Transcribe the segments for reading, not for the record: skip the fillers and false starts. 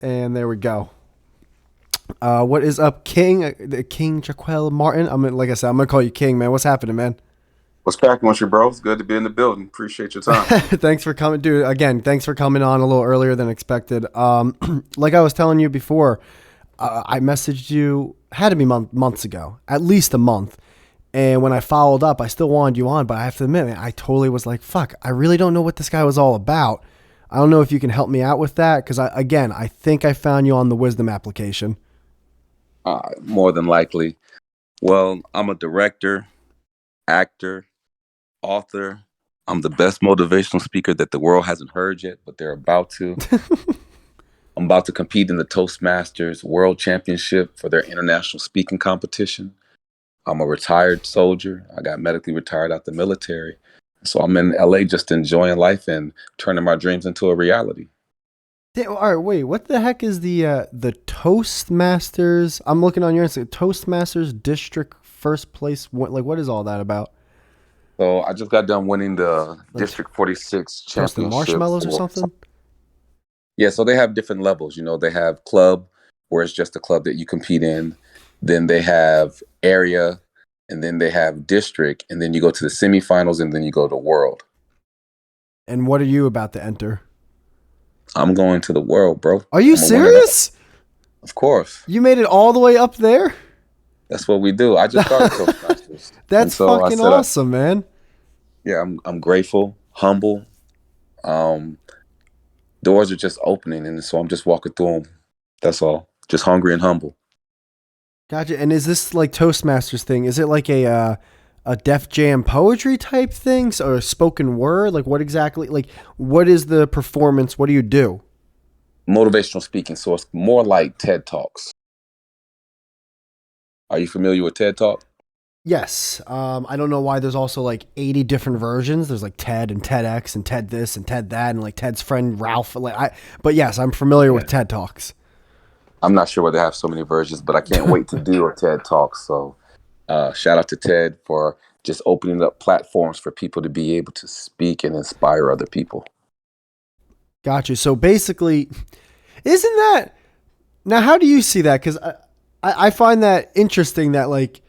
And there we go. What is up, King? The King Jaquell Martin. Like I said, I'm gonna call you King, man. What's happening, man? What's cracking with you, bro? It's good to be in the building. Appreciate your time. Thanks for coming, dude. Again, thanks for coming on a little earlier than expected. Like I was telling you before, I messaged you. Had to be months ago, at least a month. And when I followed up, I still wanted you on, but I have to admit, man, I totally was like, "Fuck, I really don't know what this guy was all about." I don't know if you can help me out with that because I think I found you on the Wisdom application. More than likely. Well, I'm a director, actor, author. I'm the best motivational speaker that the world hasn't heard yet, but they're about to. I'm about to compete in the Toastmasters World Championship for their international speaking competition. I'm a retired soldier. I got medically retired out the military. So I'm in LA just enjoying life and turning my dreams into a reality. All right, wait. What the heck is the Toastmasters? I'm looking on your Instagram. Toastmasters District First Place. Like, what is all that about? So I just got done winning the Like District 46 toasting championship marshmallows or for. something? Yeah, so they have different levels. They have club, where it's just a club that you compete in. Then they have area, and then they have district, and then you go to the semifinals, and then you go to world. And what are you about to enter? I'm going to the world, bro. Are you I'm gonna win it all. serious? Of course. You made it all the way up there? That's what we do. I just started Toastmasters. And That's so I fucking said, awesome, man. yeah, I'm grateful, humble. Um, Doors are just opening, and so I'm just walking through them. That's all. Just hungry and humble. Gotcha. And is this like Toastmasters thing? Is it like a Def Jam poetry type thing, or a spoken word? Like, what exactly? Like, what is the performance? What do you do? Motivational speaking. So it's more like TED Talks. Are you familiar with TED Talk? Yes. I don't know why there's also like 80 different versions. There's like TED and TEDx and TED this and TED that and like Ted's friend Ralph. But yes, I'm familiar with Yeah. TED Talks. I'm not sure why they have so many versions, but I can't wait to do a TED Talk. So shout out to TED for just opening up platforms for people to be able to speak and inspire other people. Got you. So basically, isn't that now? How do you see that? Because I find that interesting that like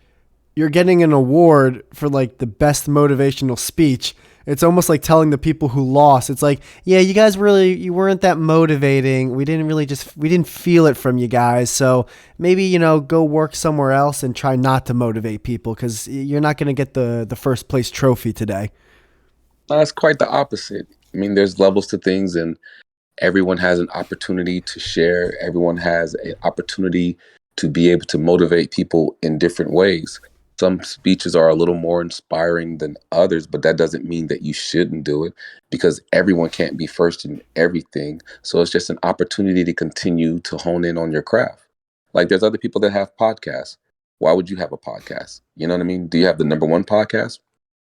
you're getting an award for like the best motivational speech. It's almost like telling the people who lost. It's like, yeah, you guys really you weren't that motivating. We didn't feel it from you guys. So maybe go work somewhere else and try not to motivate people because you're not going to get the first place trophy today. It's quite the opposite. I mean, there's levels to things, and everyone has an opportunity to share. Everyone has an opportunity to be able to motivate people in different ways. Some speeches are a little more inspiring than others, but that doesn't mean that you shouldn't do it because everyone can't be first in everything. So it's just an opportunity to continue to hone in on your craft. Like there's other people that have podcasts. Why would you have a podcast? You know what I mean? Do you have the number one podcast?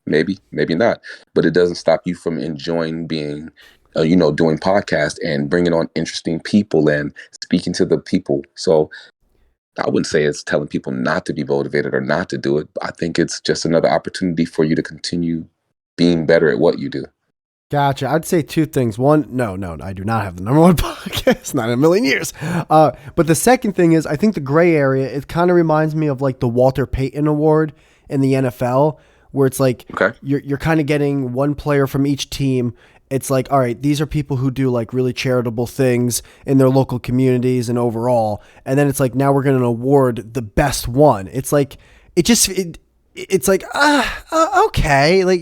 Maybe, maybe not. But it doesn't stop you from enjoying being, doing podcasts and bringing on interesting people and speaking to the people. So I wouldn't say it's telling people not to be motivated or not to do it. I think it's just another opportunity for you to continue being better at what you do. Gotcha. I'd say two things. One, no, I do not have the number one podcast, not in a million years. But the second thing is, I think the gray area, it kind of reminds me of like the Walter Payton Award in the NFL, where it's like Okay. you're kind of getting one player from each team. It's like, all right, these are people who do like really charitable things in their local communities and overall. And then it's like, now we're going to award the best one. It's like, it's like, okay. Like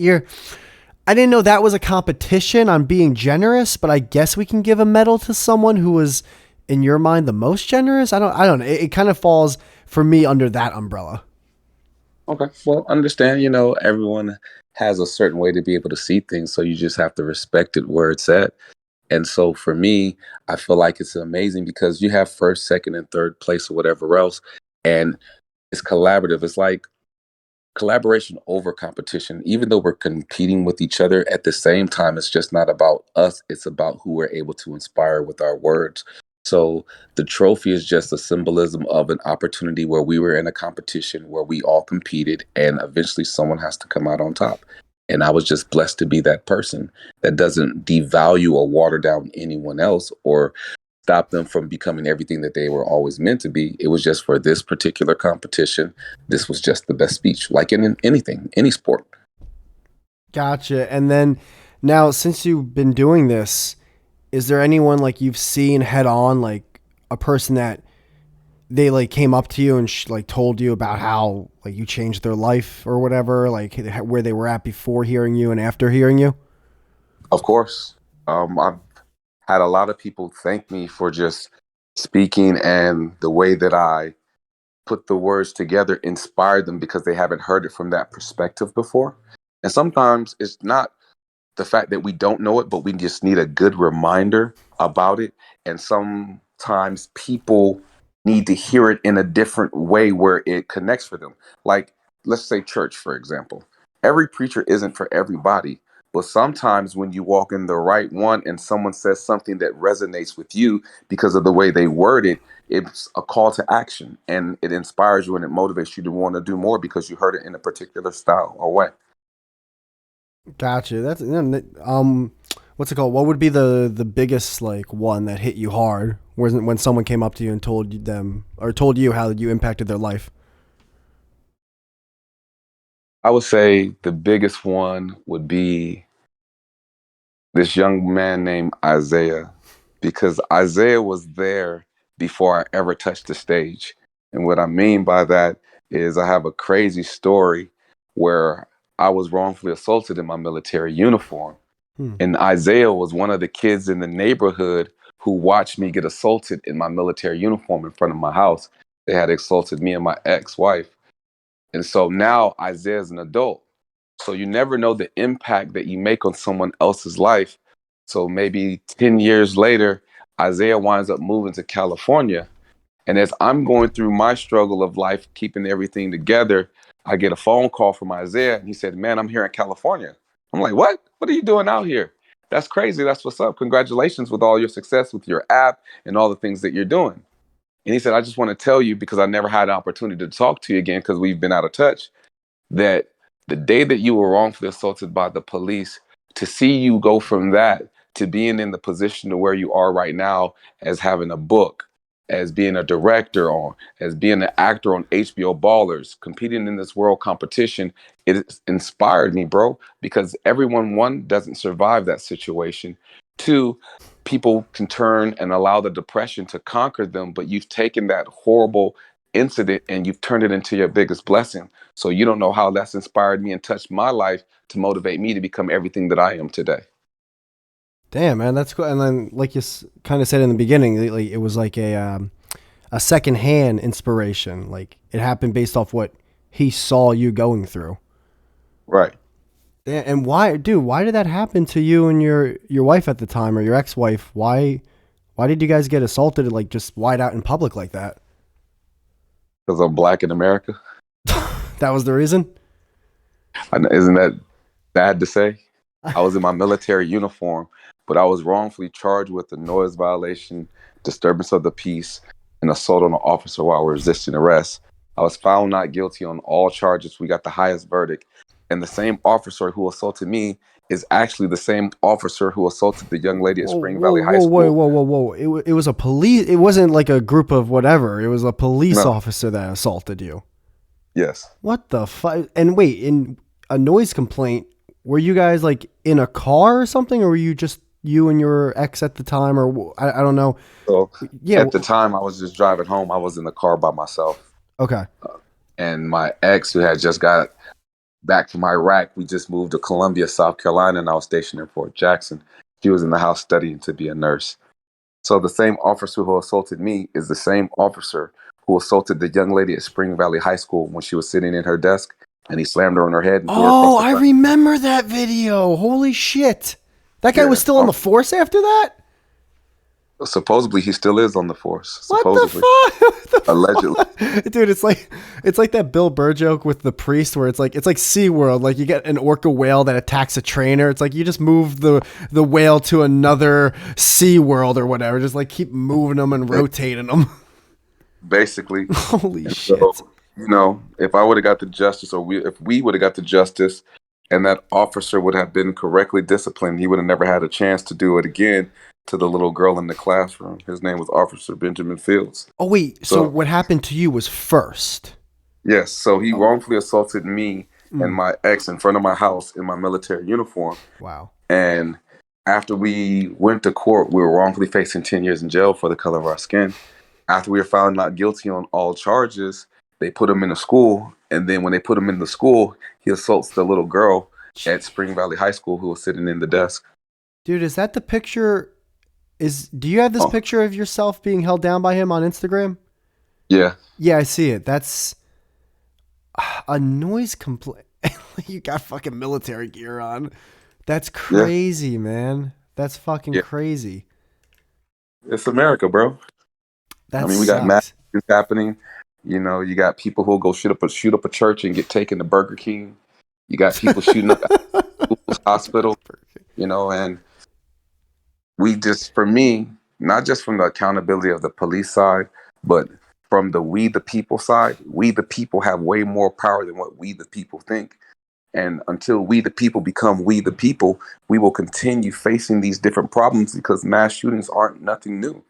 I didn't know that was a competition on being generous, but I guess we can give a medal to someone who was in your mind the most generous. I don't know. It kind of falls for me under that umbrella. Okay. Well, understand, everyone has a certain way to be able to see things. So you just have to respect it where it's at. And so for me, I feel like it's amazing because you have first, second, and third place or whatever else. And it's collaborative. It's like collaboration over competition. Even though we're competing with each other at the same time, it's just not about us. It's about who we're able to inspire with our words. So the trophy is just a symbolism of an opportunity where we were in a competition where we all competed and eventually someone has to come out on top. And I was just blessed to be that person that doesn't devalue or water down anyone else or stop them from becoming everything that they were always meant to be. It was just for this particular competition. This was just the best speech, like in anything, any sport. Gotcha. And then now, since you've been doing this, is there anyone like you've seen head on, like a person that they like came up to you and like told you about how like you changed their life or whatever, like where they were at before hearing you and after hearing you? Of course, I've had a lot of people thank me for just speaking, and the way that I put the words together inspired them because they haven't heard it from that perspective before. And sometimes it's not the fact that we don't know it, but we just need a good reminder about it. And sometimes people need to hear it in a different way where it connects for them. Like, let's say church, for example. Every preacher isn't for everybody, but sometimes when you walk in the right one and someone says something that resonates with you because of the way they word it, it's a call to action and it inspires you and it motivates you to want to do more because you heard it in a particular style or way. Gotcha. That's what's it called? What would be the biggest like one that hit you hard? When someone came up to you and told you them or told you how you impacted their life? I would say the biggest one would be this young man named Isaiah, because Isaiah was there before I ever touched the stage. And what I mean by that is I have a crazy story where I was wrongfully assaulted in my military uniform. Hmm. And Isaiah was one of the kids in the neighborhood who watched me get assaulted in my military uniform in front of my house. They had assaulted me and my ex-wife. And so now Isaiah's an adult. So you never know the impact that you make on someone else's life. So maybe 10 years later, Isaiah winds up moving to California. And as I'm going through my struggle of life, keeping everything together, I get a phone call from Isaiah and he said, "Man, I'm here in California." I'm like, "What? What are you doing out here?" "That's crazy. That's what's up. Congratulations with all your success with your app and all the things that you're doing." And he said, "I just want to tell you, because I never had an opportunity to talk to you again because we've been out of touch, that the day that you were wrongfully assaulted by the police, to see you go from that to being in the position to where you are right now, as having a book, as being a director on, as being an actor on HBO Ballers, competing in this world competition, it inspired me, bro, because everyone, one, doesn't survive that situation. Two, people can turn and allow the depression to conquer them, but you've taken that horrible incident and you've turned it into your biggest blessing. So you don't know how that's inspired me and touched my life to motivate me to become everything that I am today." Damn, man, that's cool. And then, like you kind of said in the beginning, like, it was like a secondhand inspiration. Like it happened based off what he saw you going through. Right. And why, dude? Why did that happen to you and your wife at the time or your ex-wife? Why did you guys get assaulted like just wide out in public like that? Because I'm black in America. That was the reason. Isn't that bad to say? I was in my military uniform, but I was wrongfully charged with a noise violation, disturbance of the peace, and assault on an officer while resisting arrest. I was found not guilty on all charges. We got the highest verdict. And the same officer who assaulted me is actually the same officer who assaulted the young lady at Whoa, Spring whoa, Valley High whoa, whoa, School. whoa, whoa, whoa! It was a police. It wasn't like a group of whatever. It was a police No, officer that assaulted you. yes. What the fuck? And wait, in a noise complaint, were you guys like in a car or something, or were you just you and your ex at the time, or I don't know? So Yeah. at the time, I was just driving home. I was in the car by myself. Okay. And my ex, who had just got back from Iraq, we just moved to Columbia, South Carolina, and I was stationed in Fort Jackson. She was in the house studying to be a nurse. So the same officer who assaulted me is the same officer who assaulted the young lady at Spring Valley High School when she was sitting in her desk, and he slammed her on her head and threw her Oh, across the I front. remember that video. Holy shit! That guy was Yeah. still on the force after that. Supposedly he still is on the force. What the Supposedly. fuck? What the Allegedly. fuck? Dude, it's like that Bill Burr joke with the priest where it's like SeaWorld. Like you get an orca whale that attacks a trainer. It's like you just move the whale to another SeaWorld or whatever. Just like keep moving them and rotating them. Basically. Holy And so, shit. if I would have got the justice, or if we would have got the justice, and that officer would have been correctly disciplined, he would have never had a chance to do it again. to the little girl in the classroom. His name was Officer Benjamin Fields. Oh wait, so So what happened to you was first? yes, so he Oh, wrongfully assaulted me and mm, my ex in front of my house in my military uniform. wow. And after we went to court, we were wrongfully facing 10 years in jail for the color of our skin. After we were found not guilty on all charges, they put him in the school. And then when they put him in the school, he assaults the little girl at Spring Valley High School who was sitting in the desk. Dude, is that the picture? Do you have this Oh, picture of yourself being held down by him on Instagram? yeah, Yeah, I see it. That's a noise complaint. You got fucking military gear on. That's yeah, crazy, man. That's fucking yeah. crazy. It's America, bro. I That mean, we got mass sucks. shootings happening. You know, you got people who'll go shoot up a church and get taken to Burger King. You got people shooting up schools, hospitals, you know, and we just, for me, not just from the accountability of the police side, but from the we the people side, we the people have way more power than what we the people think. And until we the people become we the people, we will continue facing these different problems because mass shootings aren't nothing new.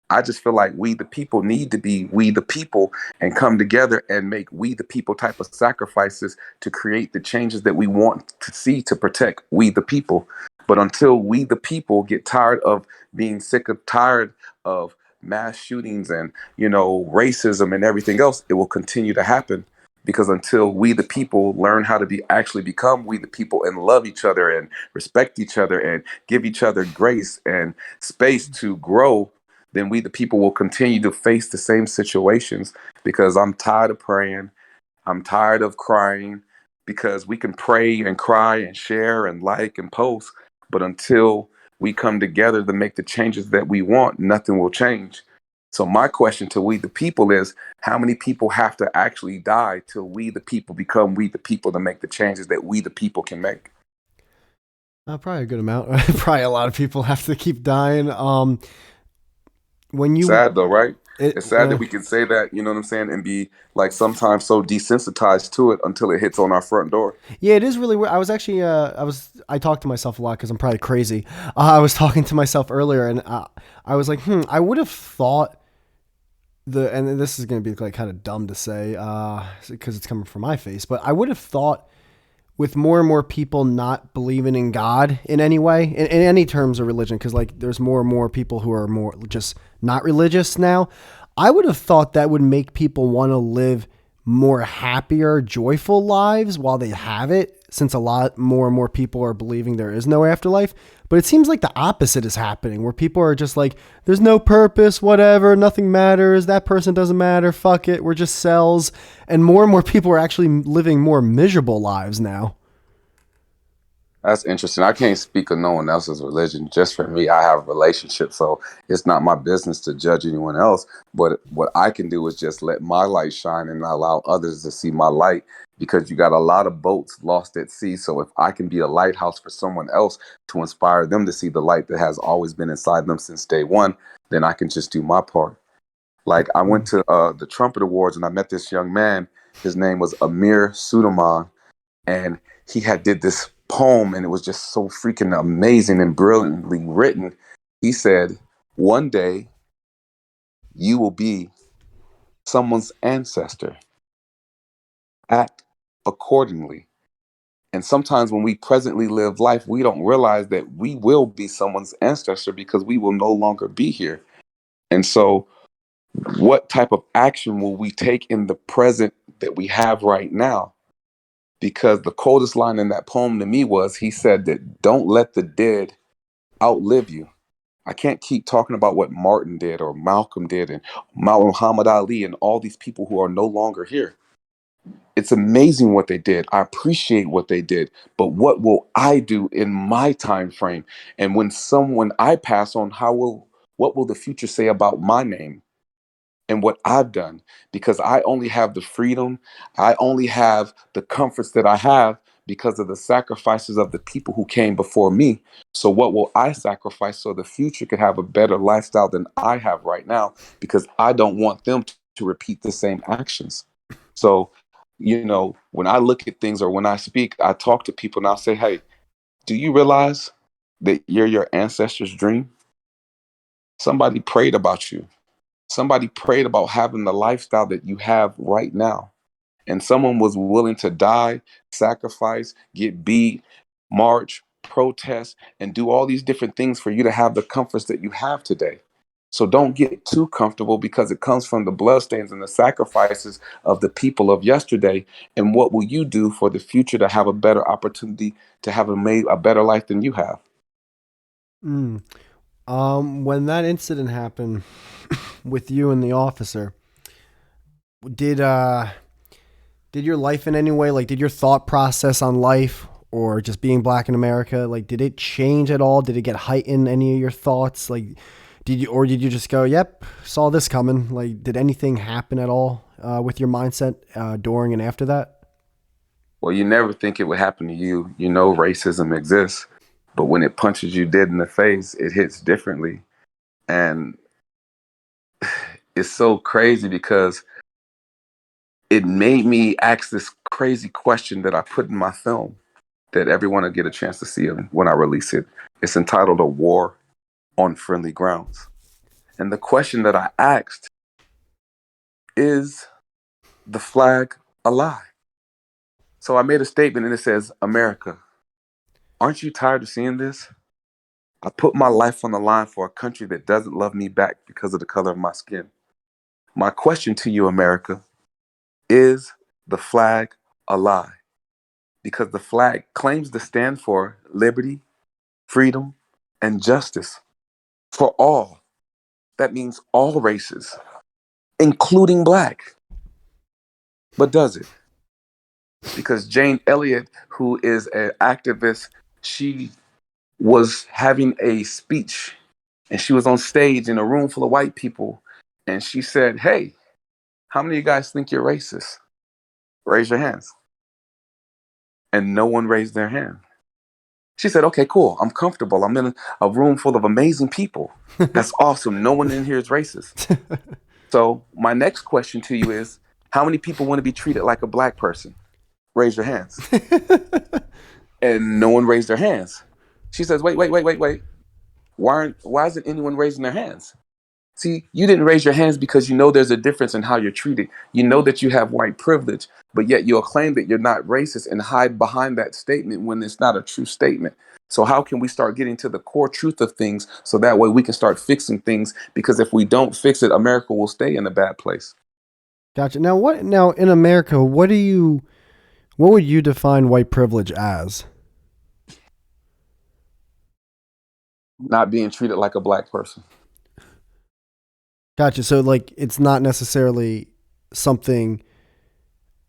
I just feel like we the people need to be we the people and come together and make we the people type of sacrifices to create the changes that we want to see to protect we the people. But until we the people get tired of being sick of tired of mass shootings and racism and everything else, it will continue to happen. Because until we the people learn how to be actually become we the people and love each other and respect each other and give each other grace and space to grow, then we the people will continue to face the same situations because I'm tired of praying. I'm tired of crying because we can pray and cry and share and like and post, but until we come together to make the changes that we want, nothing will change. So my question to we the people is how many people have to actually die till we the people become we the people to make the changes that we the people can make? Probably a good amount. Probably a lot of people have to keep dying. When you Sad though, right? it It's sad that we can say that, you know what I'm saying, and be like sometimes so desensitized to it until it hits on our front door. Yeah, it is really weird. I was actually, I talk to myself a lot because I'm probably crazy. I was talking to myself earlier, and I was like, I would have thought and this is going to be like kind of dumb to say, because it's coming from my face, but I would have thought with more and more people not believing in God in any way, in any terms of religion, because like there's more and more people who are more just not religious now. I would have thought that would make people want to live more happier, joyful lives while they have it, since a lot more and more people are believing there is no afterlife. But it seems like the opposite is happening, where people are just like, there's no purpose, whatever, nothing matters, that person doesn't matter, fuck it, we're just cells. And more people are actually living more miserable lives now. That's interesting. I can't speak of no one else's religion. Just for me, I have relationships, so it's not my business to judge anyone else. But what I can do is just let my light shine and allow others to see my light. Because you got a lot of boats lost at sea. So if I can be a lighthouse for someone else to inspire them to see the light that has always been inside them since day one, then I can just do my part. Like I went to the Trumpet Awards and I met this young man. His name was Amir Suleiman, and he had did this poem and it was just so freaking amazing and brilliantly written. He said, one day you will be someone's ancestor. Act accordingly. And sometimes when we presently live life, we don't realize that we will be someone's ancestor because we will no longer be here. And so what type of action will we take in the present that we have right now? Because the coldest line in that poem to me was he said that don't let the dead outlive you. I can't keep talking about what Martin did or Malcolm did and Muhammad Ali and all these people who are no longer here. It's amazing what they did. I appreciate what they did, but what will I do in my time frame? And when someone I pass on, what will the future say about my name and what I've done? Because I only have the freedom, I only have the comforts that I have because of the sacrifices of the people who came before me. So, what will I sacrifice so the future could have a better lifestyle than I have right now? Because I don't want them to repeat the same actions. So, when I look at things or when I speak, I talk to people and I'll say, hey, do you realize that you're your ancestors' dream? Somebody prayed about you. Somebody prayed about having the lifestyle that you have right now. And someone was willing to die, sacrifice, get beat, march, protest, and do all these different things for you to have the comforts that you have today. So don't get too comfortable because it comes from the bloodstains and the sacrifices of the people of yesterday. And what will you do for the future to have a better opportunity to have a better life than you have? Mm. When that incident happened with you and the officer, did did your life in any way, like, did your thought process on life or just being black in America, like, did it change at all? Did it get heightened any of your thoughts? Like, did you just go, yep, saw this coming? Like, did anything happen at all with your mindset during and after that? Well, you never think it would happen to you. You know, racism exists, but when it punches you dead in the face, it hits differently. And it's so crazy because it made me ask this crazy question that I put in my film that everyone will get a chance to see it when I release it. It's entitled A War on Friendly Grounds. And the question that I asked is the flag a lie? So I made a statement and it says, America, aren't you tired of seeing this? I put my life on the line for a country that doesn't love me back because of the color of my skin. My question to you, America, is the flag a lie? Because the flag claims to stand for liberty, freedom, and justice for all. That means all races, including black. But does it? Because Jane Elliott, who is an activist, she was having a speech and she was on stage in a room full of white people. And she said, hey, how many of you guys think you're racist? Raise your hands. And no one raised their hand. She said, okay, cool. I'm comfortable. I'm in a room full of amazing people. That's awesome. No one in here is racist. So my next question to you is, how many people want to be treated like a black person? Raise your hands. And no one raised their hands. She says, wait. Why isn't anyone raising their hands? See, you didn't raise your hands because you know there's a difference in how you're treated. You know that you have white privilege, but yet you'll claim that you're not racist and hide behind that statement when it's not a true statement. So how can we start getting to the core truth of things so that way we can start fixing things? Because if we don't fix it, America will stay in a bad place. Gotcha. Now, what? Now in America, what would you define white privilege as? Not being treated like a black person. Gotcha. So, like, it's not necessarily something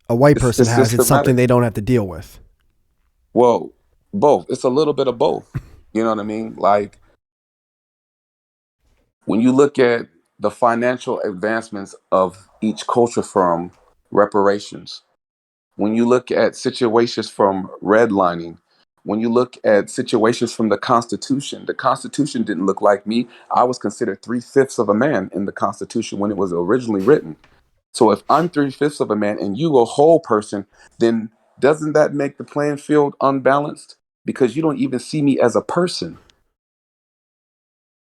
a white person It's has. It's systematic. something they don't have to deal with. Well, both. It's a little bit of both. You know what I mean? Like when you look at the financial advancements of each culture from reparations, when you look at situations from redlining, when you look at situations from the Constitution didn't look like me. I was considered three-fifths of a man in the Constitution when it was originally written. So if I'm three-fifths of a man and you a whole person, then doesn't that make the playing field unbalanced? Because you don't even see me as a person. You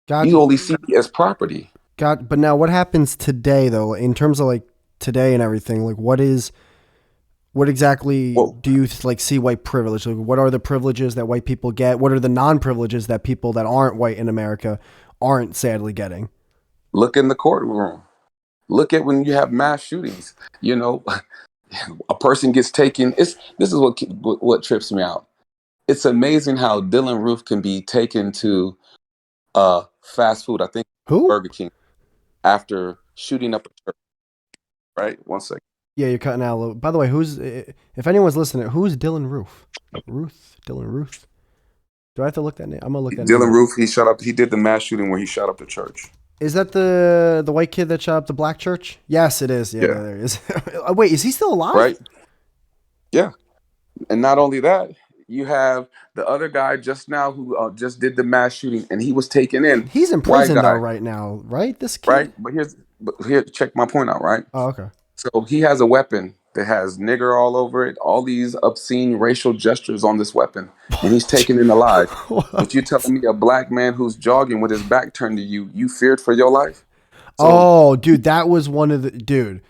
Gotcha. only see me as property. But now, what happens today, though, in terms of like today and everything? Like, what exactly Well, do you like see white privilege? Like, what are the privileges that white people get? What are the non-privileges that people that aren't white in America aren't sadly getting? look in the courtroom. Look at when you have mass shootings. You know, a person gets taken. This is what trips me out. It's amazing how Dylan Roof can be taken to fast food. I think Who? Burger King after shooting up a church. Right. One second. Yeah, you're cutting out a little. By the way, if anyone's listening, who's Dylan Roof? Dylan Ruth. Do I have to look that name? I'm gonna look that name Dylan up. Roof. He shot up. He did the mass shooting where he shot up the church. Is that the white kid that shot up the black church? Yes, it is. Yeah, Yeah. there he is. Wait, is he still alive? Right. Yeah. And not only that, you have the other guy just now who just did the mass shooting, and he was taken in. He's in White prison though guy, right now, right? This right? kid. But here, check my point out, right? Oh, okay. So he has a weapon that has nigger all over it, all these obscene racial gestures on this weapon, and he's taken in alive. But you What? telling me a black man who's jogging with his back turned to you, you feared for your life? So, Oh, dude, that was one of the dude.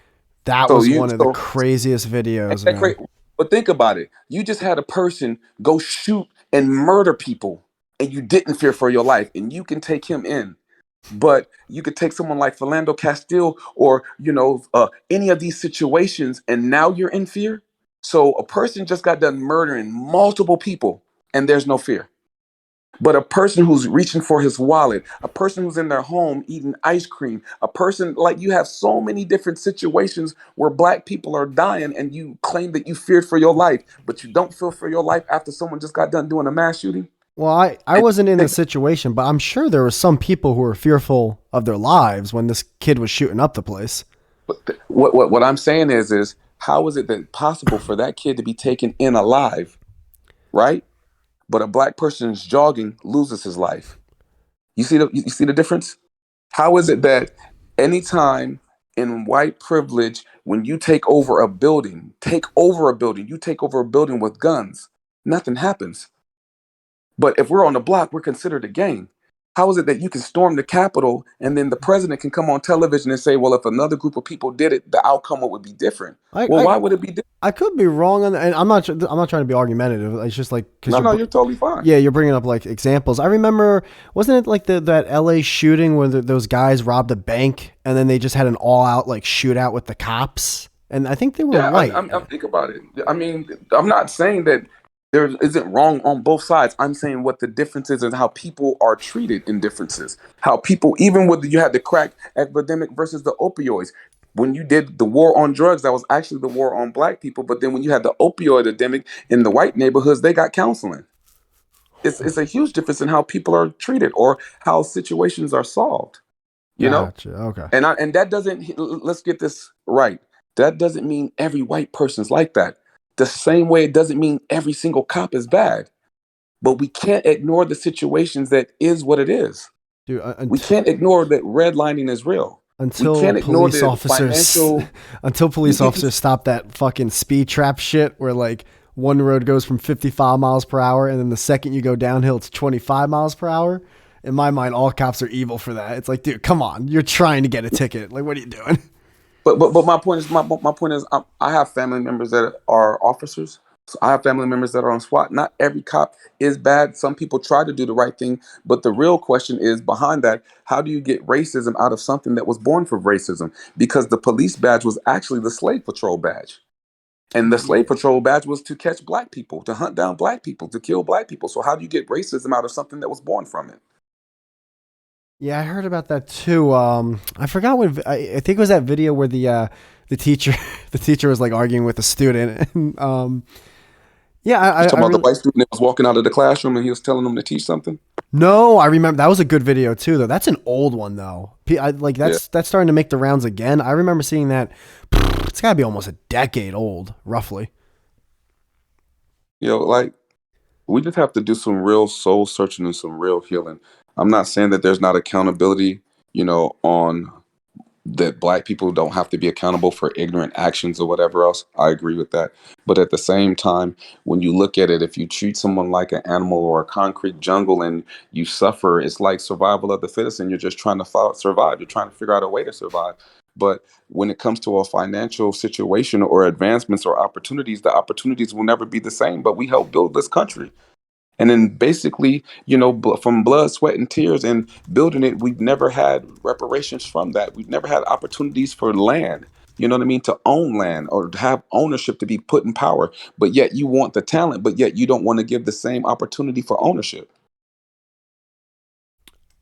That so was you, one of the so craziest ain't videos, that man. crazy? But think about it. You just had a person go shoot and murder people, and you didn't fear for your life, and you can take him in. But you could take someone like Philando Castile or, any of these situations, and now you're in fear. So a person just got done murdering multiple people, and there's no fear. But a person who's reaching for his wallet, a person who's in their home eating ice cream, a person like you have so many different situations where black people are dying, and you claim that you feared for your life, but you don't feel for your life after someone just got done doing a mass shooting. Well, I And wasn't in the take situation, but I'm sure there were some people who were fearful of their lives when this kid was shooting up the place. what I'm saying is how is it that possible for that kid to be taken in alive, right? But a black person's jogging loses his life. You see the difference? How is it that anytime in white privilege, when you you take over a building with guns, nothing happens. But if we're on the block, we're considered a gang. How is it that you can storm the Capitol and then the president can come on television and say, well, if another group of people did it, the outcome would be different? I Well, I, why would it be different? I could be wrong on that, and I'm not trying to be argumentative. It's just like because No, no, you're totally fine. yeah, you're bringing up like examples. I remember, wasn't it like that L.A. shooting where those guys robbed a bank and then they just had an all out like shootout with the cops, and I think they were Yeah, white. I'm think about it. I mean, I'm not saying that there isn't wrong on both sides. I'm saying what the difference is and how people are treated in differences. How people, even with you had the crack epidemic versus the opioids. When you did the war on drugs, that was actually the war on black people. But then when you had the opioid epidemic in the white neighborhoods, they got counseling. It's a huge difference in how people are treated or how situations are solved. You know, Gotcha. Okay. and that doesn't, let's get this right. That doesn't mean every white person's like that. The same way it doesn't mean every single cop is bad. But we can't ignore the situations that is what it is. Dude, We can't ignore that redlining is real. We until can't ignore police the officers financial. until You, police you, you, officers stop that fucking speed trap shit where like one road goes from 55 miles per hour and then the second you go downhill it's 25 miles per hour. In my mind, all cops are evil for that. It's like, dude, come on, you're trying to get a ticket. Like, what are you doing? but my point is I have family members that are officers. So I have family members that are on SWAT. Not every cop is bad. Some people try to do the right thing, but the real question is behind that: how do you get racism out of something that was born for racism? Because the police badge was actually the slave patrol badge, and the slave patrol badge was to catch black people, to hunt down black people, to kill black people. So how do you get racism out of something that was born from it? Yeah, I heard about that too. I forgot what I think it was that video where the teacher the teacher was like arguing with a student. And, yeah, You I talking about the really white student that was walking out of the classroom and he was telling them to teach something? no, I remember that was a good video too. Though that's an old one though. Like Yeah. that's starting to make the rounds again. I remember seeing that. It's got to be almost a decade old, roughly. Like we just have to do some real soul searching and some real healing. I'm not saying that there's not accountability, on that black people don't have to be accountable for ignorant actions or whatever else. I agree with that. But at the same time, when you look at it, if you treat someone like an animal or a concrete jungle and you suffer, it's like survival of the fittest and you're just trying to survive. You're trying to figure out a way to survive. But when it comes to a financial situation or advancements or opportunities, the opportunities will never be the same. But we help build this country. And then basically, from blood, sweat, and tears and building it, we've never had reparations from that. We've never had opportunities for land, you know what I mean, to own land or to have ownership to be put in power. But yet you want the talent, but yet you don't want to give the same opportunity for ownership.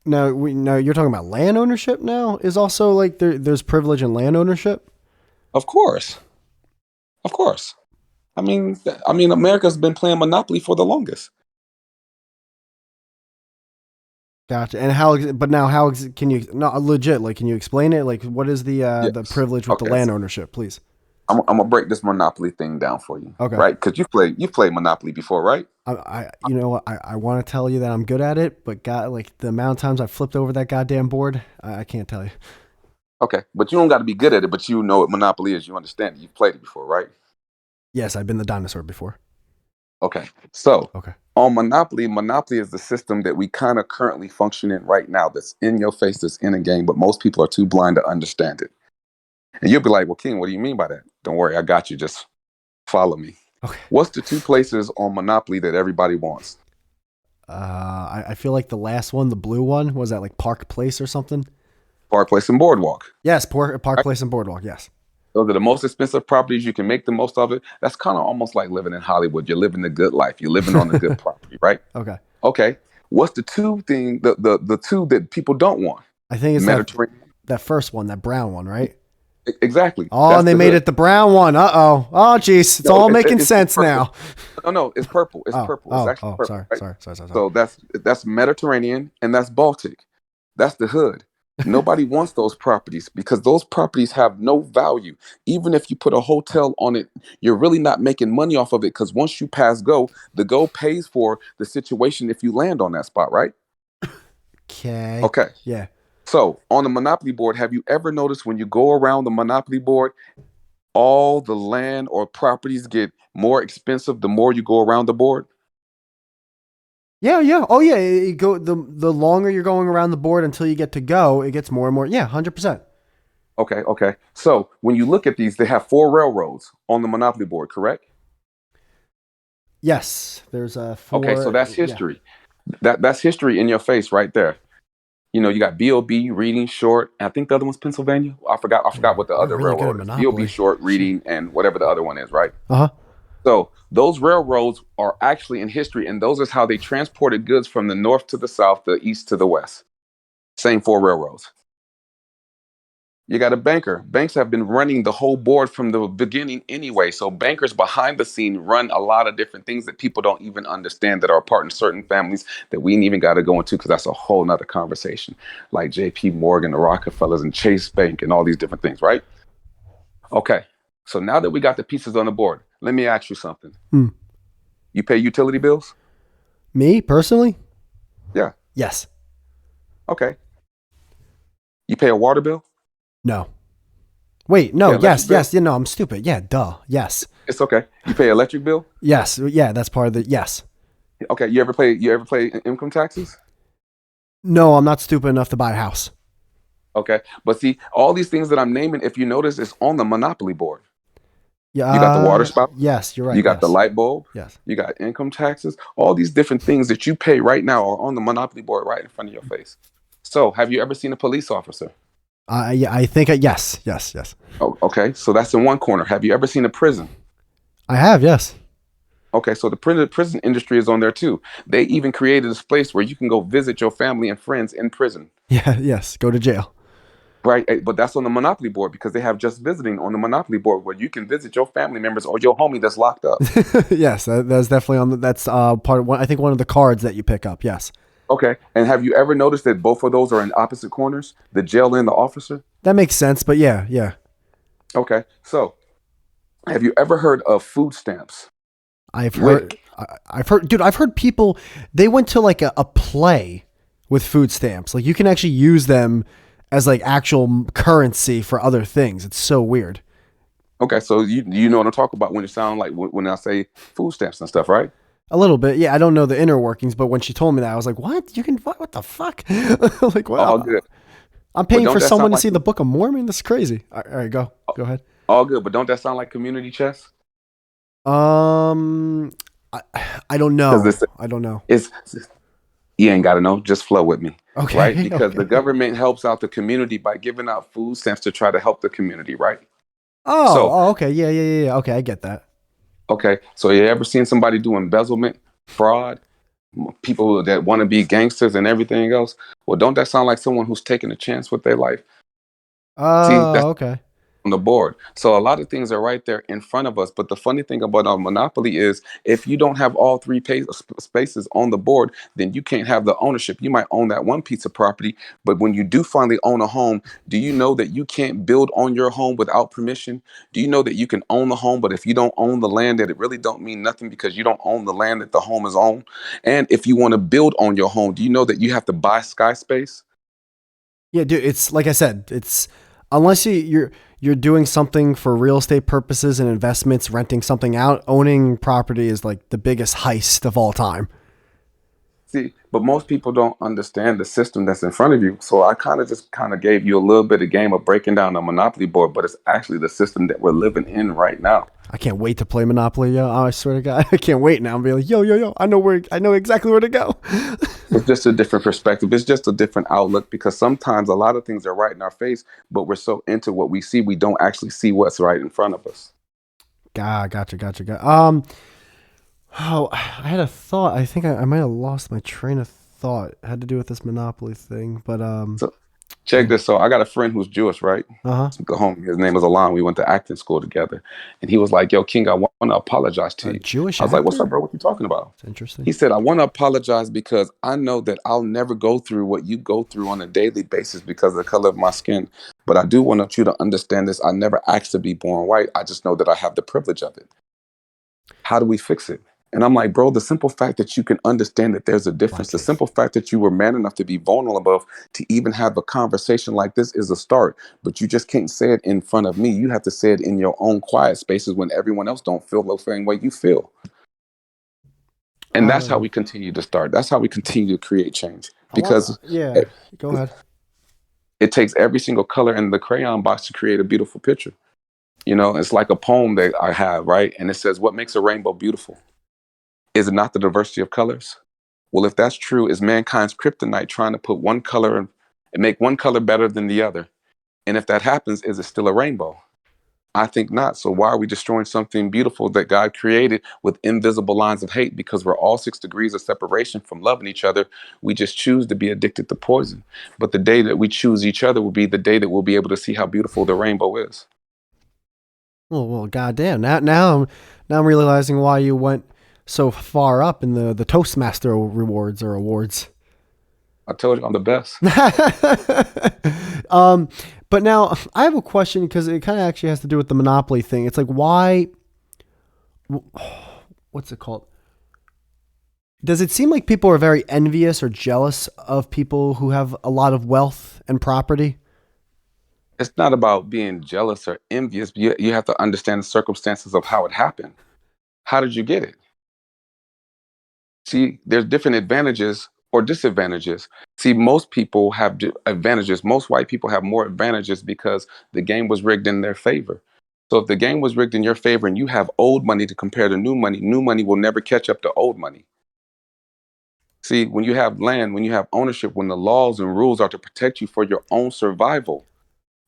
Now you're talking about land ownership. Now is also like there's privilege in land ownership. Of course. Of course. I mean, America's been playing Monopoly for the longest. Gotcha. And how? But now how can you not legit? Like, can you explain it? Like, what is the Yes. privilege with the Okay. land ownership, please? I'm gonna break this Monopoly thing down for you, Okay. right? Because you've played Monopoly before, right? You know what? I want to tell you that I'm good at it, but God, like the amount of times I flipped over that goddamn board, I can't tell you. Okay, but you don't got to be good at it, but you know what Monopoly is. You understand it. You've played it before, right? Yes, I've been the dinosaur before. Okay, so Okay. on Monopoly, Monopoly is the system that we kind of currently function in right now. That's in your face. That's in a game, but most people are too blind to understand it. And you'll be like, "Well, King, what do you mean by that?" Don't worry, I got you. Just follow me. Okay. What's the two places on Monopoly that everybody wants? I feel like the last one, the blue one, was that like Park Place or something? Park Place and Boardwalk. Yes, Park Right? Place and Boardwalk. Yes. Those are the most expensive properties. You can make the most of it. That's kind of almost like living in Hollywood. You're living the good life. You're living on the good property, right? Okay. Okay. What's the two that people don't want? I think it's Mediterranean. that first one, that brown one, right? Exactly. Oh, That's and they the made hood. it the brown one. Uh-oh. Oh, jeez. It's No, all making sense purple. now. No, it's purple. It's purple. It's actually purple, Sorry, right? sorry, sorry, sorry, sorry. So that's Mediterranean and that's Baltic. That's the hood. Nobody wants those properties because those properties have no value. Even if you put a hotel on it, you're really not making money off of it because once you pass go, the go pays for the situation if you land on that spot, right? Okay. Okay. Yeah. So on the Monopoly board, have you ever noticed when you go around the Monopoly board, all the land or properties get more expensive the more you go around the board? Yeah, yeah. Oh, yeah. You go the longer you're going around the board until you get to go, it gets more and more. Yeah, 100%. Okay. So when you look at these, they have four railroads on the Monopoly board, correct? Yes, there's a Okay, so four. that's Yeah. history. That's history in your face right there. You got BOB, Reading, Short, and I think the other one's Pennsylvania. I forgot what the You're other really good at railroad is. BOB, Monopoly. Short, Reading, and whatever the other one is, right? Uh huh. So those railroads are actually in history, and those is how they transported goods from the north to the south, the east to the west. Same four railroads. You got a banker. Banks have been running the whole board from the beginning anyway. So bankers behind the scene run a lot of different things that people don't even understand that are a part in certain families that we ain't even got to go into because that's a whole nother conversation. Like JP Morgan, the Rockefellers, and Chase Bank, and all these different things, right? Okay. So now that we got the pieces on the board, let me ask you something. Hmm. You pay utility bills? Me personally? Yeah. Yes. Okay. You pay a water bill? No. Wait. You pay No. an electric Yes. bill? Yes. Yeah. No. I'm stupid. Yeah. Duh. Yes. It's okay. You pay electric bill? Yes. Yeah. That's part of the yes. Okay. You ever pay income taxes? No, I'm not stupid enough to buy a house. Okay. But see, all these things that I'm naming, if you notice, is on the Monopoly board. Yeah. You got the water spout, Yes. You're you right. got the Yes. light bulb, Yes. you got income taxes, all these different things that you pay right now are on the Monopoly board right in front of your face. So, have you ever seen a police officer? Yeah. I think. Yes. Yes. Yes. Oh, okay. So that's in one corner. Have you ever seen a prison? I have. Yes. Okay, so the prison industry is on there too. They even created this place where you can go visit your family and friends in prison. Yeah. Yes. Go to jail. Right, but that's on the Monopoly board because they have just visiting on the Monopoly board where you can visit your family members or your homie that's locked up. Yes. That's definitely on. That's part of one. I think one of the cards that you pick up. Yes. Okay, and have you ever noticed that both of those are in opposite corners, the jail and the officer? That makes sense. But yeah. Yeah. Okay, so have you ever heard of food stamps? I've heard. WIC. I've heard, dude. I've heard people. They went to like a play with food stamps. Like you can actually use them as like actual currency for other things. It's so weird. Okay, so you know what I'm talking about when it sound like when I say food stamps and stuff, right? A little bit. Yeah. I don't know the inner workings, but when she told me that, I was like, "What? You can? What the fuck? Like, All what? good, I'm but paying don't for that sound someone to like see the Book of Mormon. That's crazy." All right. Go. Go ahead. all good? But don't that sound like community chess? Um, I, I don't Because know. this I don't know. it's you ain't got to know. Just flow with me, right? Okay. Because the Okay. government helps out the community by giving out food stamps to try to help the community, right? Oh. So, Oh. Okay. Yeah. Yeah. Yeah. Yeah. Okay. I get that. okay. So, you ever seen somebody do embezzlement, fraud, people that want to be gangsters and everything else? Well, don't that sound like someone who's taking a chance with their life? See, Oh. that's Okay. on the board. So a lot of things are right there in front of us. But the funny thing about our Monopoly is if you don't have all three spaces on the board, then you can't have the ownership. You might own that one piece of property, but when you do finally own a home, do you know that you can't build on your home without permission? Do you know that you can own the home, but if you don't own the land, that it really don't mean nothing because you don't own the land that the home is on? And if you want to build on your home, do you know that you have to buy sky space? Yeah, dude. It's like I said. It's unless you're doing something for real estate purposes and investments, renting something out, owning property is like the biggest heist of all time. See, but most people don't understand the system that's in front of you. So I kind of gave you a little bit of game of breaking down the monopoly board, but it's actually the system that we're living in right now. I can't wait to play Monopoly, yo. I swear to God, I can't wait now. I'm be like, yo, I know exactly where to go. It's just a different perspective. It's just a different outlook because sometimes a lot of things are right in our face, but we're so into what we see, we don't actually see what's right in front of us. Gotcha. Oh, I had a thought. I think I might have lost my train of thought. It had to do with this Monopoly thing, but So check this. So I got a friend who's Jewish, right? uh The homie, his name is Alon. We went to acting school together, and he was like, "Yo, King, I want to apologize to a you." Jewish I was like, "What's up, actor. bro? What you talking about?" It's interesting. He said, "I want to apologize because I know that I'll never go through what you go through on a daily basis because of the color of my skin. But I do want you to understand this. I never asked to be born white. I just know that I have the privilege of it. How do we fix it?" And I'm like, bro, the simple fact that you can understand that there's a Black difference, the faith. simple fact that you were man enough to be vulnerable to even have a conversation like this is a start. But you just can't say it in front of me. You have to say it in your own quiet spaces when everyone else don't feel the same way you feel. And that's how Um, we continue to start. That's how we continue to create change. I want. Because Yeah, it, go ahead. it takes every single color in the crayon box to create a beautiful picture. You know, it's like a poem that I have, right? And it says, "What makes a rainbow beautiful? Is it not the diversity of colors?" Well, if that's true, is mankind's kryptonite trying to put one color and make one color better than the other? And if that happens, is it still a rainbow? I think not. So why are we destroying something beautiful that God created with invisible lines of hate? Because we're all 6 degrees of separation from loving each other. We just choose to be addicted to poison. But the day that we choose each other will be the day that we'll be able to see how beautiful the rainbow is. Well, goddamn. Now I'm realizing why you went so far up in the Toastmaster rewards or awards. I told you I'm the best. um, but now I have a question because it kind of actually has to do with the Monopoly thing. It's like, why? What's it called? Does it seem like people are very envious or jealous of people who have a lot of wealth and property? It's not about being jealous or envious. But you have to understand the circumstances of how it happened. How did you get it? See, there's different advantages or disadvantages. See, most people have advantages. Most white people have more advantages because the game was rigged in their favor. So if the game was rigged in your favor and you have old money to compare to new money will never catch up to old money. See, when you have land, when you have ownership, when the laws and rules are to protect you for your own survival,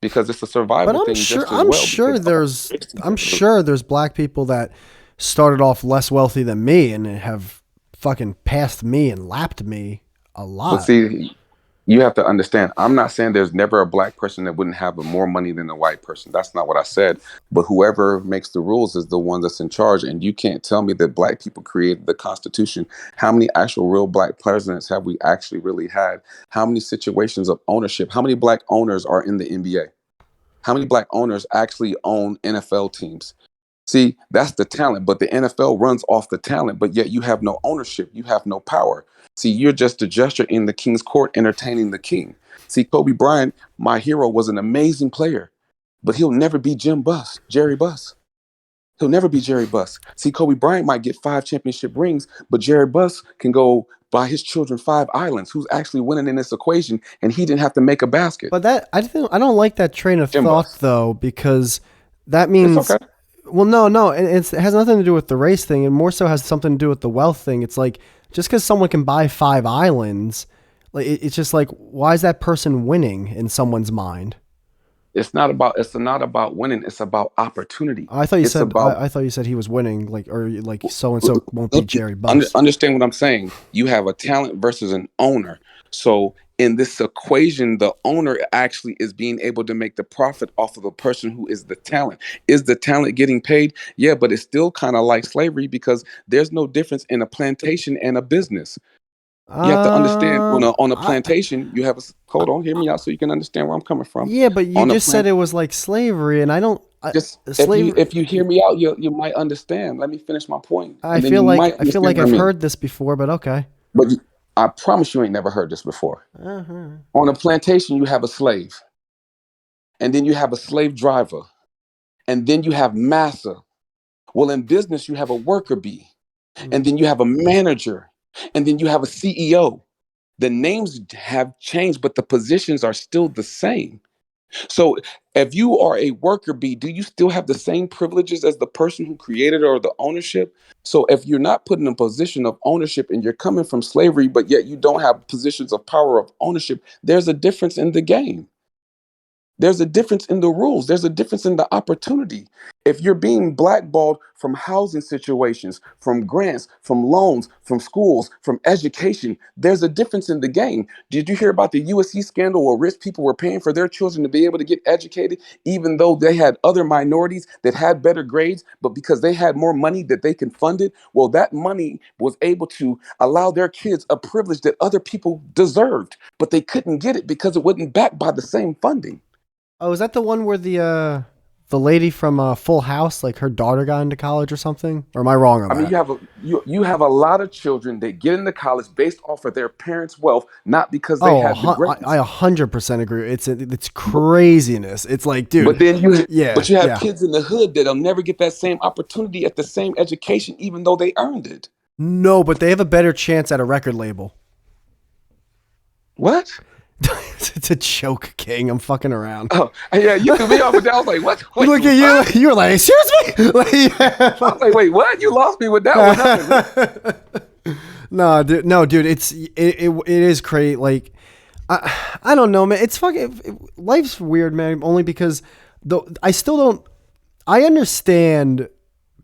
because it's a But survival thing just as I'm well. sure Because I'm sure there's black people that started off less wealthy than me and have fucking passed me and lapped me a but lot. see, you have to understand, I'm not saying there's never a black person that wouldn't have more money than a white person. That's not what I said. But whoever makes the rules is the one that's in charge. And you can't tell me that black people created the Constitution. How many actual real black presidents have we actually really had? How many situations of ownership? How many black owners are in the NBA? How many black owners actually own NFL teams? See, that's the talent, but the NFL runs off the talent, but yet you have no ownership, you have no power. See, you're just a gesture in the king's court entertaining the king. See, Kobe Bryant, my hero, was an amazing player, but he'll never be Jerry Buss. He'll never be Jerry Buss. See, Kobe Bryant might get 5 championship rings, but Jerry Buss can go buy his children 5 islands. Who's actually winning in this equation? And he didn't have to make a basket. But that I don't like that train of Jim thought Buss. though because that It's means okay. well no it has nothing to do with the race thing. It more so has something to do with the wealth thing. It's like just because someone can buy 5 islands, like it's just like why is that person winning in someone's mind? It's not about winning, it's about opportunity. It's about I thought you said he was winning like or like so and so won't be look, Jerry Buss. understand what I'm saying. You have a talent versus an owner. So in this equation, the owner actually is being able to make the profit off of the person who is the talent. Is the talent getting paid? Yeah, but it's still kind of like slavery because there's no difference in a plantation and a business. You have to understand on a I plantation, you have a hold on, hear me out so you can understand where I'm coming from. yeah, but you On a just said plant it was like slavery, and I don't just slavery. if you hear me out, you might understand. Let me finish my point, and then you might I feel understand like what I I've mean. heard this before, but okay. But I promise you ain't never heard this before. Uh-huh. On a plantation, you have a slave. and then you have a slave driver, and then you have massa. Well, in business, you have a worker bee, and Mm. then you have a manager, and then you have a CEO. The names have changed, but the positions are still the same. So if you are a worker bee, do you still have the same privileges as the person who created it or the ownership? So if you're not put in a position of ownership and you're coming from slavery, but yet you don't have positions of power of ownership, there's a difference in the game. There's a difference in the rules. There's a difference in the opportunity. If you're being blackballed from housing situations, from grants, from loans, from schools, from education, there's a difference in the game. Did you hear about the USC scandal where rich people were paying for their children to be able to get educated, even though they had other minorities that had better grades, but because they had more money that they can fund it? Well, that money was able to allow their kids a privilege that other people deserved, but they couldn't get it because it wasn't backed by the same funding. Oh, is that the one where the lady from Full House, like her daughter got into college or something? Or am I wrong on I mean, that? you have a lot of children that get into college based off of their parents' wealth, not because they Oh, had the I grades. 100% agree. It's But, craziness. It's like, but dude, then you yeah, but you have yeah. kids in the hood that'll never get that same opportunity at the same education, even though they earned it. No, but they have a better chance at a record label. What? It's a joke, King. I'm fucking around. Oh, yeah, you threw me off with that. I was like, what? Wait, Look at what? you. You were like, excuse me? Like, I was like, wait, what? You lost me with that one. I was like, what? no, dude. No, dude. It is crazy. Like, I don't know, man. It's fucking life's weird, man. Only because I still don't. I understand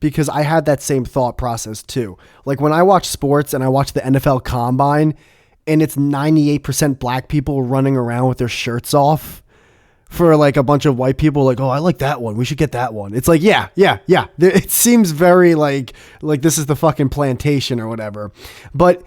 because I had that same thought process too. Like when I watch sports and I watch the NFL Combine, and it's 98% black people running around with their shirts off for like a bunch of white people, like, oh, I like that one. We should get that one. It's like, yeah, yeah, yeah. It seems very like this is the fucking plantation or whatever. But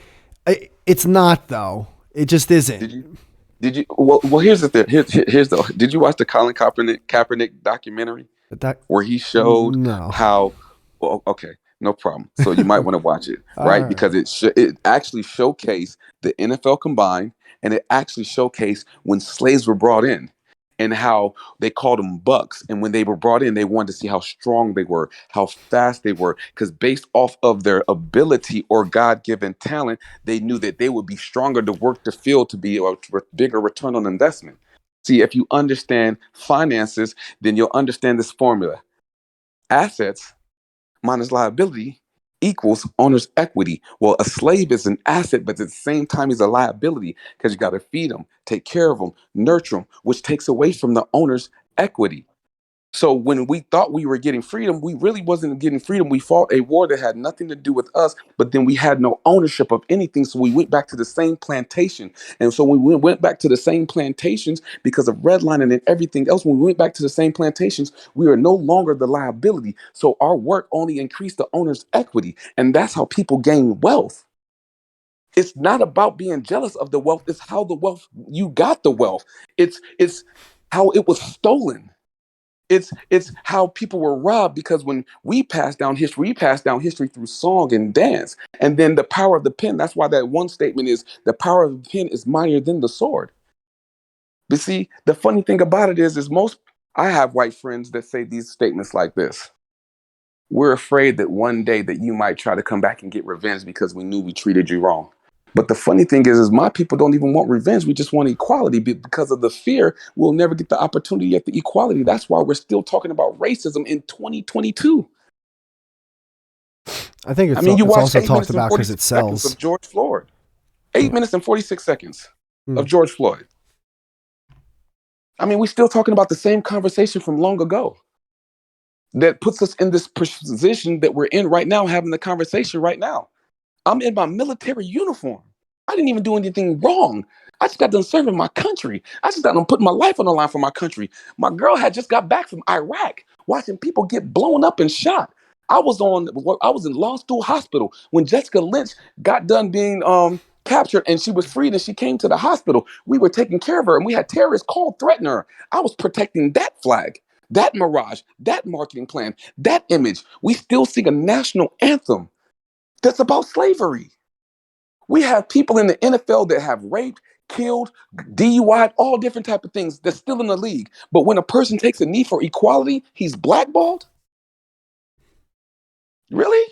it's not though. It just isn't. Did you? Did you? Well, here's the thing. Here's the. Did you watch the Colin Kaepernick documentary But that where he showed no. how? Well, okay, no problem. So you might want to watch it, All right? right. Because it actually showcased the NFL combined, and it actually showcased when slaves were brought in, and how they called them bucks. And when they were brought in, they wanted to see how strong they were, how fast they were, because based off of their ability or God-given talent, they knew that they would be stronger to work the field to be a bigger return on investment. See, if you understand finances, then you'll understand this formula: assets minus liability equals owner's equity. Well, a slave is an asset, but at the same time, he's a liability because you got to feed him, take care of him, nurture him, which takes away from the owner's equity. So when we thought we were getting freedom, we really wasn't getting freedom. We fought a war that had nothing to do with us, but then we had no ownership of anything. So we went back to the same plantation. And so when we went back to the same plantations because of redlining and everything else, when we went back to the same plantations, we are no longer the liability. So our work only increased the owner's equity. And that's how people gain wealth. It's not about being jealous of the wealth. It's how the wealth you got the wealth. It's how it was stolen. It's how people were robbed because when we pass down history through song and dance. And then the power of the pen, that's why that one statement is the power of the pen is mightier than the sword. But see, the funny thing about it is most I have white friends that say these statements like this. We're afraid that one day that you might try to come back and get revenge because we knew we treated you wrong. But the funny thing is my people don't even want revenge. We just want equality because of the fear we'll never get the opportunity at the equality. That's why we're still talking about racism in 2022. I think I mean, you it's watch also eight talked minutes and about because 46 it seconds of sells. George Floyd. 8 minutes and 46 seconds Hmm. of George Floyd. I mean, we're still talking about the same conversation from long ago that puts us in this position that we're in right now, having the conversation right now. I'm in my military uniform. I didn't even do anything wrong. I just got done serving my country. I just got done putting my life on the line for my country. My girl had just got back from Iraq, watching people get blown up and shot. I was in Law School Hospital when Jessica Lynch got done being captured and she was freed and she came to the hospital. We were taking care of her and we had terrorists call threaten her. I was protecting that flag, that mirage, that marketing plan, that image. We still sing a national anthem that's about slavery. We have people in the NFL that have raped, killed, DUI, all different type of things that's still in the league. But when a person takes a knee for equality, he's blackballed? Really?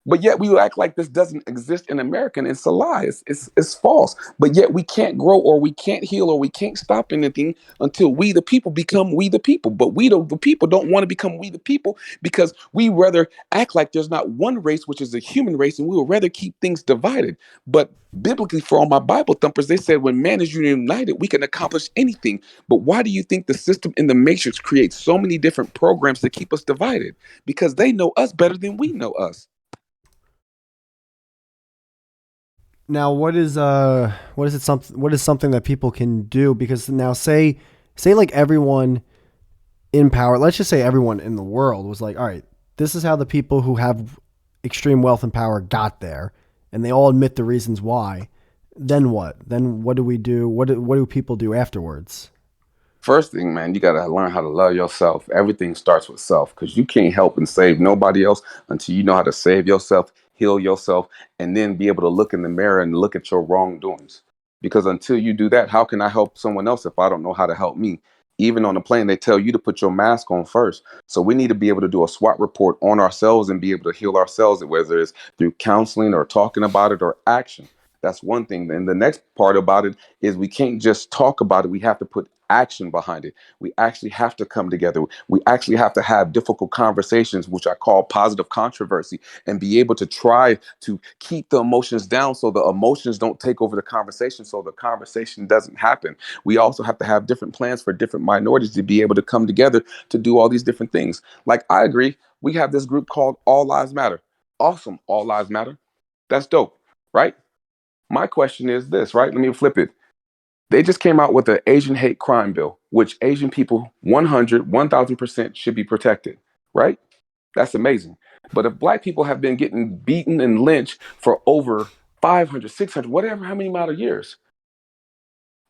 But yet we act like this doesn't exist in America, and it's a lie. It's false. But yet we can't grow, or we can't heal, or we can't stop anything until we the people become we the people. But we the people don't want to become we the people, because we rather act like there's not one race, which is the human race, and we would rather keep things divided. But biblically, for all my Bible thumpers, they said when man is united, we can accomplish anything. But why do you think the system in the matrix creates so many different programs to keep us divided? Because they know us better than we know us. Now, what is something that people can do? Because now, say like everyone in power, let's just say everyone in the world was like, all right, this is how the people who have extreme wealth and power got there, and they all admit the reasons why. Then what? Then what do we do? What do people do afterwards? First thing, man, you got to learn how to love yourself. Everything starts with self, because you can't help and save nobody else until you know how to save yourself, heal yourself, and then be able to look in the mirror and look at your wrongdoings. Because until you do that, how can I help someone else if I don't know how to help me? Even on the plane, they tell you to put your mask on first. So we need to be able to do a SWOT report on ourselves and be able to heal ourselves, whether it's through counseling or talking about it or action. That's one thing. And the next part about it is we can't just talk about it. We have to put action behind it. We actually have to come together. We actually have to have difficult conversations, which I call positive controversy, and be able to try to keep the emotions down so the emotions don't take over the conversation, so the conversation doesn't happen. We also have to have different plans for different minorities to be able to come together to do all these different things. Like, I agree. We have this group called All Lives Matter. Awesome. All Lives Matter. That's dope, right? My question is this, right? Let me flip it. They just came out with an Asian hate crime bill, which Asian people 1,000% should be protected, right? That's amazing. But if black people have been getting beaten and lynched for over 500, 600, whatever, how many amount of years?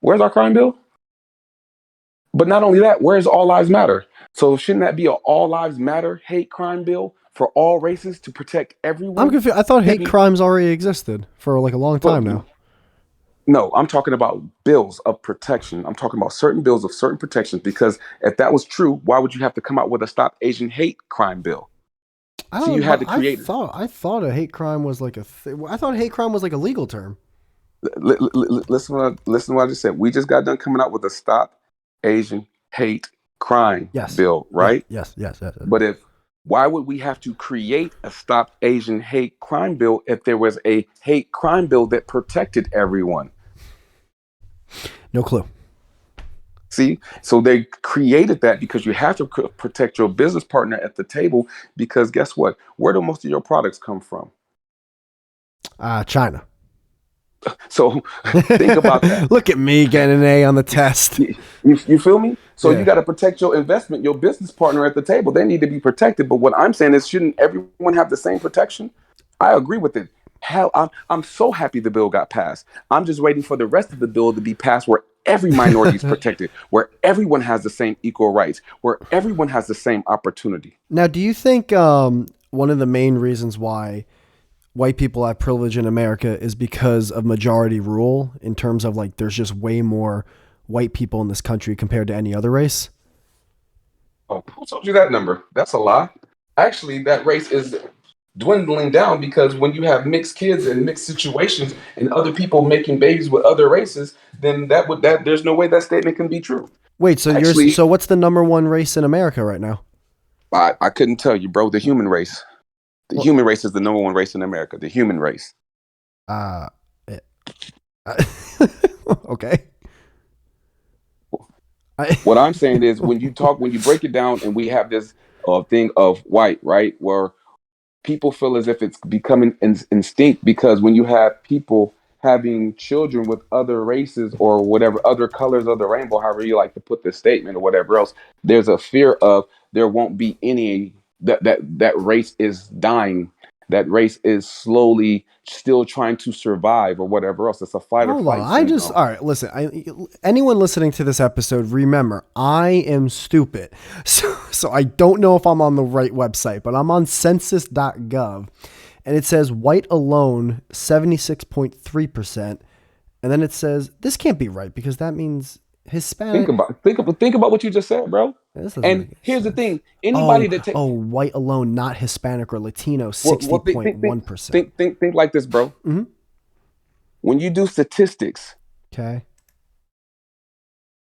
Where's our crime bill? But not only that, where's All Lives Matter? So shouldn't that be an All Lives Matter hate crime bill for all races to protect everyone? I'm confused. I thought hate crimes already existed for like a long time now. No, I'm talking about bills of protection. I'm talking about certain bills of certain protections, because if that was true, why would you have to come out with a Stop Asian Hate Crime bill? So you had to create. I thought a hate crime was like I thought hate crime was like a legal term. Listen to what I just said. We just got done coming out with a Stop Asian Hate Crime bill, right? Yes. But why would we have to create a Stop Asian Hate Crime bill if there was a hate crime bill that protected everyone? No clue. See, so they created that because you have to protect your business partner at the table, because guess what? Where do most of your products come from? China. So think about that. Look at me getting an A on the test. You feel me? So you got to protect your investment, your business partner at the table. They need to be protected. But what I'm saying is, shouldn't everyone have the same protection? I agree with it. Hell, I'm so happy the bill got passed. I'm just waiting for the rest of the bill to be passed, where every minority is protected, where everyone has the same equal rights, where everyone has the same opportunity. Now, do you think one of the main reasons why white people have privilege in America is because of majority rule, in terms of like there's just way more white people in this country compared to any other race? Oh, who told you that number? That's a lie. Actually, that race is dwindling down, because when you have mixed kids and mixed situations and other people making babies with other races, then that there's no way that statement can be true. Wait, so what's the number one race in America right now? I couldn't tell you, bro. The human race. The human race is the number one race in America. The human race. Okay. What I'm saying is, when you break it down, and we have this thing of white, right, where people feel as if it's becoming instinct, because when you have people having children with other races or whatever, other colors of the rainbow, however you like to put this statement or whatever else, there's a fear of there won't be any, that race is dying. That race is slowly still trying to survive or whatever else. It's a fight or flight syndrome. All right, listen, anyone listening to this episode, remember, I am stupid. So I don't know if I'm on the right website, but I'm on census.gov, and it says white alone, 76.3%, And then it says, this can't be right because that means Think Hispanic. about think about what you just said, bro. This doesn't And make any here's the sense. thing: anybody that Oh, white alone, not Hispanic or Latino, think 60.1%. think like this, bro. Mm-hmm. When you do statistics, Okay.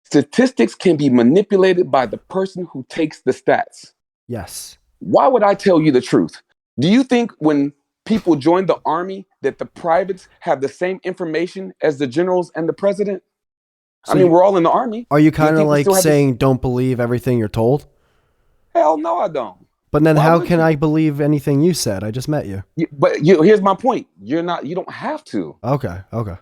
statistics can be manipulated by the person who takes the stats. Yes. Why would I tell you the truth? Do you think when people join the army that the privates have the same information as the generals and the president? I So mean, we're all in the army. are you Do you kind of think we like still have this? saying don't believe everything you're told? Hell no, I don't. But then Why how would can you? I believe anything you said? I just met you. Here's my point. You're not. You don't have to. Okay. Okay.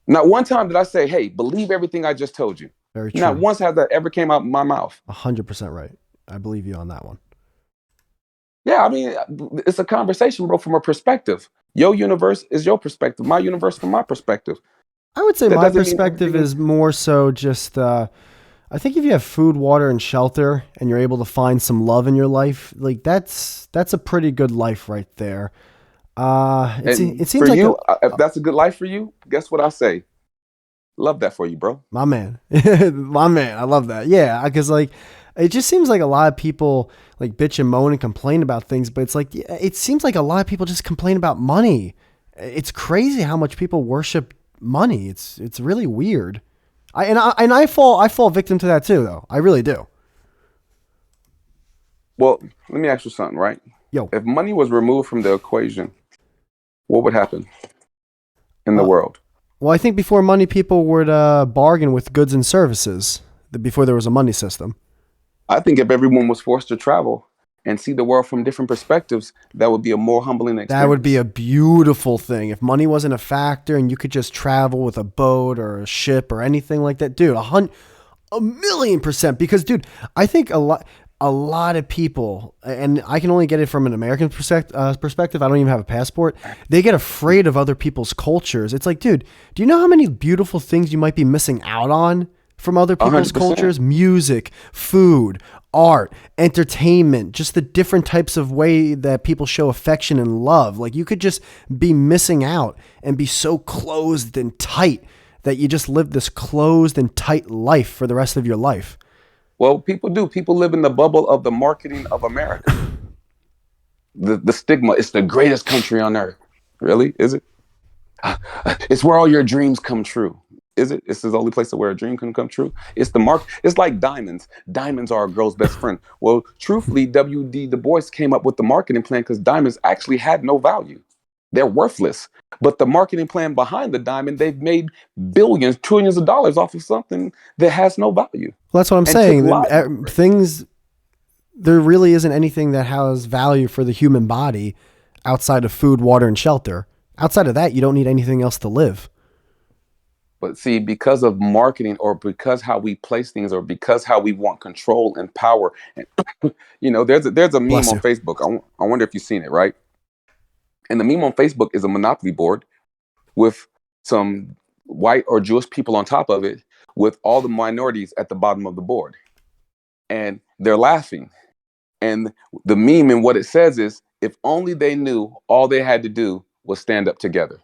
Not one time did I say, "Hey, believe everything I just told you." Very Not true. once has that ever came out of my mouth. 100% right. I believe you on that one. Yeah, I mean, it's a conversation, bro, from a perspective. Your universe is your perspective. My universe from my perspective. I would say That my doesn't mean perspective everything is. is more so just, I think if you have food, water, and shelter and you're able to find some love in your life, like that's a pretty good life right there. And It for seems like you, if that's a good life for you, guess what I say? Love that for you, bro. my man, my man. I love that. Yeah, because like it just seems like a lot of people like bitch and moan and complain about things, but it's like it seems like a lot of people just complain about money. It's crazy how much people worship money. It's really weird. I fall victim to that too, though. I really do. Well, let me ask you something, right? Yo, If money was removed from the equation, what would happen in the uh, world? well, I think before money, people would bargain with goods and services. Before there was a money system. I think if everyone was forced to travel and see the world from different perspectives, that would be a more humbling That would be experience. a beautiful thing if money wasn't a factor and you could just travel with a boat or a ship or anything like that, dude. 1,000,000%. Because, dude, I think a lot of people, and I can only get it from an American perspective. I don't even have a passport. They get afraid of other people's cultures. It's like, dude, do you know how many beautiful things you might be missing out on from other people's 100%. cultures? Music, food, art, entertainment, just the different types of way that people show affection and love. Like you could just be missing out and be so closed and tight that you just live this closed and tight life for the rest of your life. Well, people do. People live in the bubble of the marketing of America. The stigma, it's the greatest country on earth. Really? Is it? It's where all your dreams come true. Is it? It's the only place where a dream can come true. It's the mark. It's like diamonds. Diamonds are a girl's best friend. Well, truthfully, W.D. Du Bois came up with the marketing plan because diamonds actually had no value. They're worthless. But the marketing plan behind the diamond, they've made billions, trillions of dollars off of something that has no value Well, that's what I'm and took saying. lives over it. Things, there really isn't anything that has value for the human body outside of food, water, and shelter. Outside of that, you don't need anything else to live. But see, because of marketing or because how we place things or because how we want control and power, and there's a meme Bless on you. Facebook. I wonder if you've seen it, right? And the meme on Facebook is a Monopoly board with some white or Jewish people on top of it, with all the minorities at the bottom of the board, and they're laughing. And the meme and what it says is, if only they knew all they had to do was stand up together.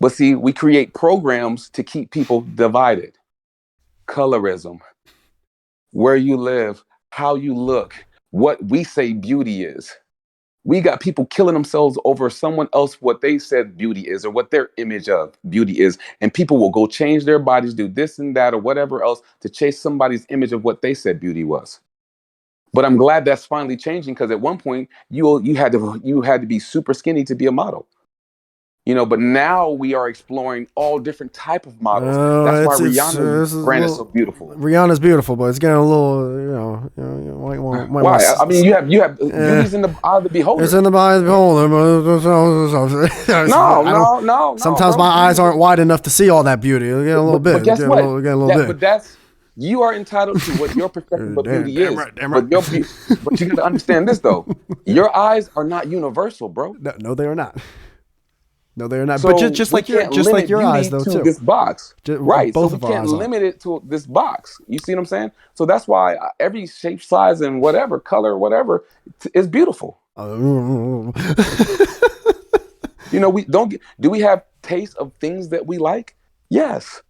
But see, we create programs to keep people divided. Colorism, where you live, how you look, what we say beauty is. We got people killing themselves over someone else, what they said beauty is, or what their image of beauty is. And people will go change their bodies, do this and that, or whatever else to chase somebody's image of what they said beauty was. But I'm glad that's finally changing because at one point you had to be super skinny to be a model. But now we are exploring all different type of models. That's why Rihanna's This is a brand is so little, beautiful. Rihanna's beautiful, but it's getting a little, might want Why? I mean, to. you have Eh, beauty's in the eye of the it's beholder. in the mind of the beholder, No, I don't. no, no, no, Sometimes bro. my eyes Beauty's aren't wide enough to see all that beauty. It'll get a little but bit. guess what? Get a little That big. but that's you are entitled to what your perspective of beauty Damn is. right, damn right. But you got to understand this though. Your eyes are not universal, bro. No, no, they are not. No, they are not. But So we can't just like limit your eyes beauty though to too. this box. Right. So Both we of our can't eyes are. limit it to this box. You see what I'm saying? So that's why every shape, size, and whatever color, whatever, is beautiful. Uh, We don't get. Do we have taste of things that we like? Yes.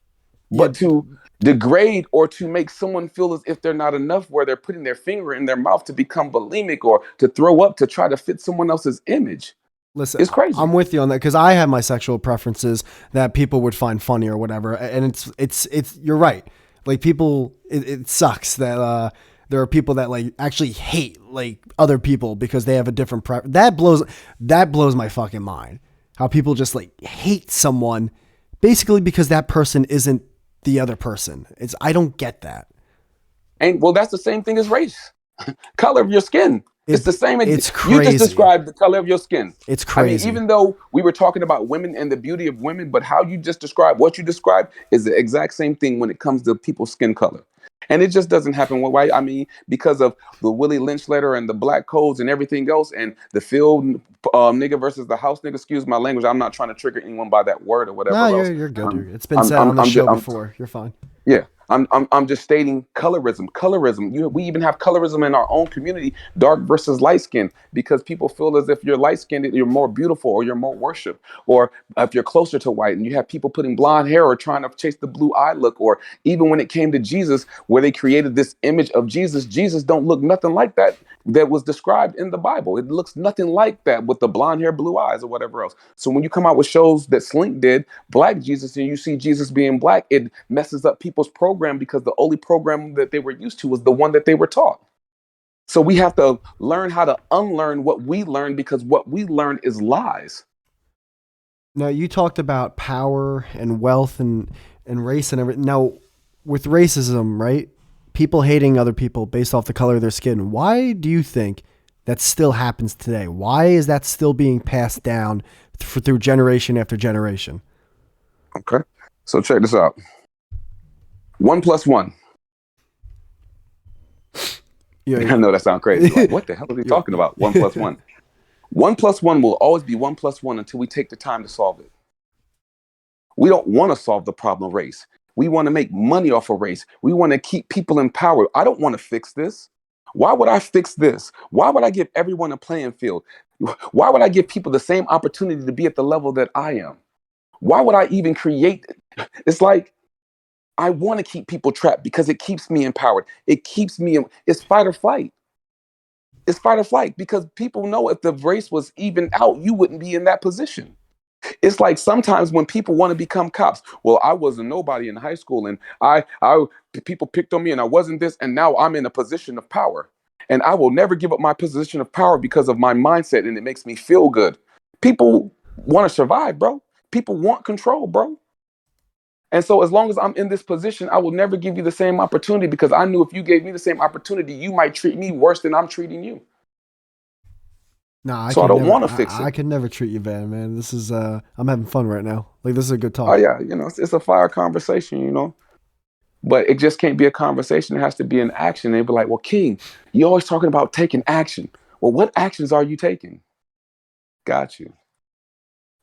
Yeah. But to degrade or to make someone feel as if they're not enough, where they're putting their finger in their mouth to become bulimic or to throw up to try to fit someone else's image, Listen, is crazy. I'm with you on that because I have my sexual preferences that people would find funny or whatever, and it's. You're right. Like people, it sucks that there are people that like actually hate like other people because they have a different preference. That blows my fucking mind. How people just like hate someone basically because that person isn't the other person. I don't get that. And well, that's the same thing as race. Color of your skin. It's It the same. it's You just crazy. described the color of your skin. It's I mean, crazy. even though we were talking about women and the beauty of women, but how you just described what you described is the exact same thing when it comes to people's skin color. And it just doesn't happen with white. I mean, because of the Willie Lynch letter and the black codes and everything else, and the field nigga versus the house nigga. Excuse my language. I'm not trying to trigger anyone by that word or No, whatever else. you're good. Um, It's been said on the I'm just, show before. You're fine. yeah, I'm just stating colorism. Colorism. We even have colorism in our own community, dark versus light skin, because people feel as if you're light skinned, you're more beautiful or you're more worship, or if you're closer to white, and you have people putting blonde hair or trying to chase the blue eye look, or even when it came to Jesus, where they created this image of Jesus. Jesus don't look nothing like that was described in the Bible. It looks nothing like that with the blonde hair, blue eyes, or whatever else. So when you come out with shows that Slink did, Black Jesus, and you see Jesus being black, it messes up people's program because the only program that they were used to was the one that they were taught. So we have to learn how to unlearn what we learned, because what we learned is lies. Now you talked about power and wealth and race and everything. Now with racism, right? People hating other people based off the color of their skin. Why do you think that still happens today? Why is that still being passed down through generation after generation? Okay. So check this out. One plus one. Yeah, I know that sounds crazy. Like, what the hell are they yeah. talking about? One plus one. One plus one will always be one plus one until we take the time to solve it. We don't want to solve the problem of race. We want to make money off of race. We want to keep people in power. I don't want to fix this. Why would I fix this? Why would I give everyone a playing field? Why would I give people the same opportunity to be at the level that I am? Why would I even create? It's like I want to keep people trapped because it keeps me empowered. It keeps me, it's fight or flight. It's fight or flight because people know if the race was even out, you wouldn't be in that position. It's like sometimes when people want to become cops, well, I wasn't nobody in high school, and people picked on me, and I wasn't this, and now I'm in a position of power, and I will never give up my position of power because of my mindset, and it makes me feel good. People want to survive, bro. People want control, bro. And so as long as I'm in this position, I will never give you the same opportunity, because I knew if you gave me the same opportunity, you might treat me worse than I'm treating you. No, I So I could don't never. want to fix I it. could never treat you bad, man. This is. I'm having fun right now. Like this is a good Oh talk. yeah, it's a fire conversation. But it just can't be a conversation. It has to be an action. They'd be like, well, King, you're always talking about taking action. Well, what actions are you taking? Got you.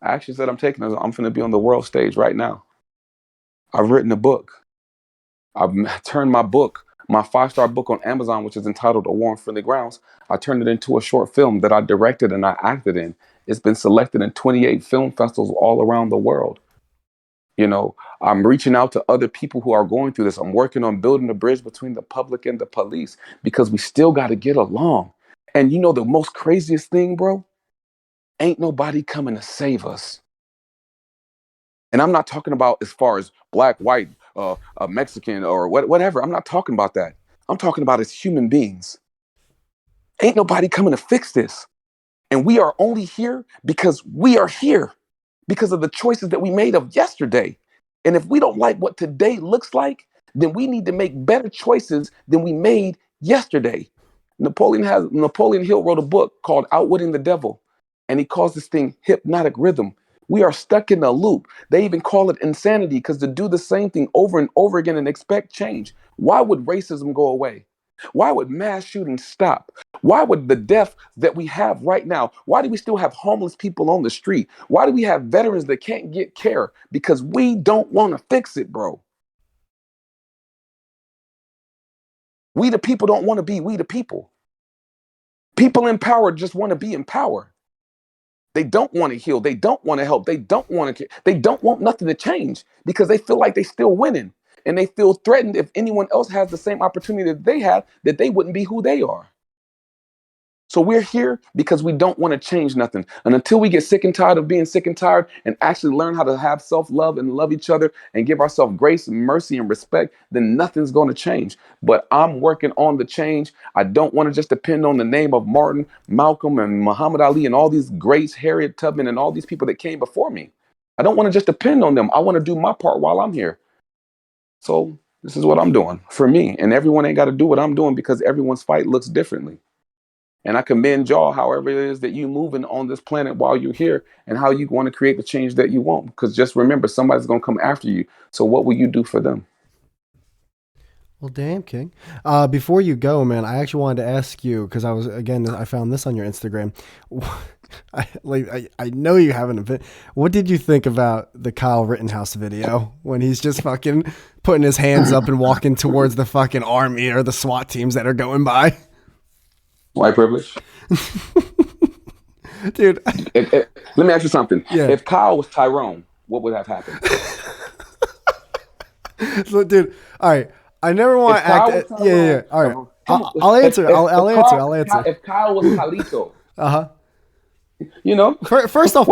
Actions that I'm taking is I'm going to be on the world stage right now. I've written a book. I've turned my 5-star book on Amazon, which is entitled A War on Friendly Grounds. I turned it into a short film that I directed and I acted in. It's been selected in 28 film festivals all around the world. I'm reaching out to other people who are going through this. I'm working on building a bridge between the public and the police, because we still got to get along. And the most craziest thing, bro, ain't nobody coming to save us. And I'm not talking about as far as black, white, Mexican, or whatever. I'm not talking about that. I'm talking about as human beings. Ain't nobody coming to fix this. And we are only here because we are here, because of the choices that we made of yesterday. And if we don't like what today looks like, then we need to make better choices than we made yesterday. Napoleon Hill wrote a book called Outwitting the Devil, and he calls this thing hypnotic rhythm. We are stuck in a loop. They even call it insanity, because to do the same thing over and over again and expect change. Why would racism go away? Why would mass shootings stop? Why would the death that we have right now, why do we still have homeless people on the street? Why do we have veterans that can't get care? Because we don't want to fix it, bro. We the people don't want to be we the people. People in power just want to be in power. They don't want to heal. They don't want to help. They don't want to. They don't want nothing to change because they feel like they still winning, and they feel threatened if anyone else has the same opportunity that they have, that they wouldn't be who they are. So we're here because we don't want to change nothing. And until we get sick and tired of being sick and tired and actually learn how to have self-love and love each other and give ourselves grace and mercy and respect, then nothing's going to change. But I'm working on the change. I don't want to just depend on the name of Martin, Malcolm, and Muhammad Ali and all these greats, Harriet Tubman, and all these people that came before me. I don't want to just depend on them. I want to do my part while I'm here. So this is what I'm doing for me. And everyone ain't got to do what I'm doing because everyone's fight looks differently. And I commend y'all, however it is that you moving on this planet while you're here and how you want to create the change that you want. Because just remember, somebody's going to come after you. So what will you do for them? Well, damn, King. Before you go, man, I actually wanted to ask you because I found this on your Instagram. I know you have an opinion. What did you think about the Kyle Rittenhouse video when he's just fucking putting his hands up and walking towards the fucking army or the SWAT teams that are going by? White privilege. Dude. Let me ask you something. Yeah. If Kyle was Tyrone, what would have happened? So, dude, all right. I never want to act. Yeah. All right. I'll answer. I'll answer. If Kyle was Carlito. Uh-huh. You know, first off,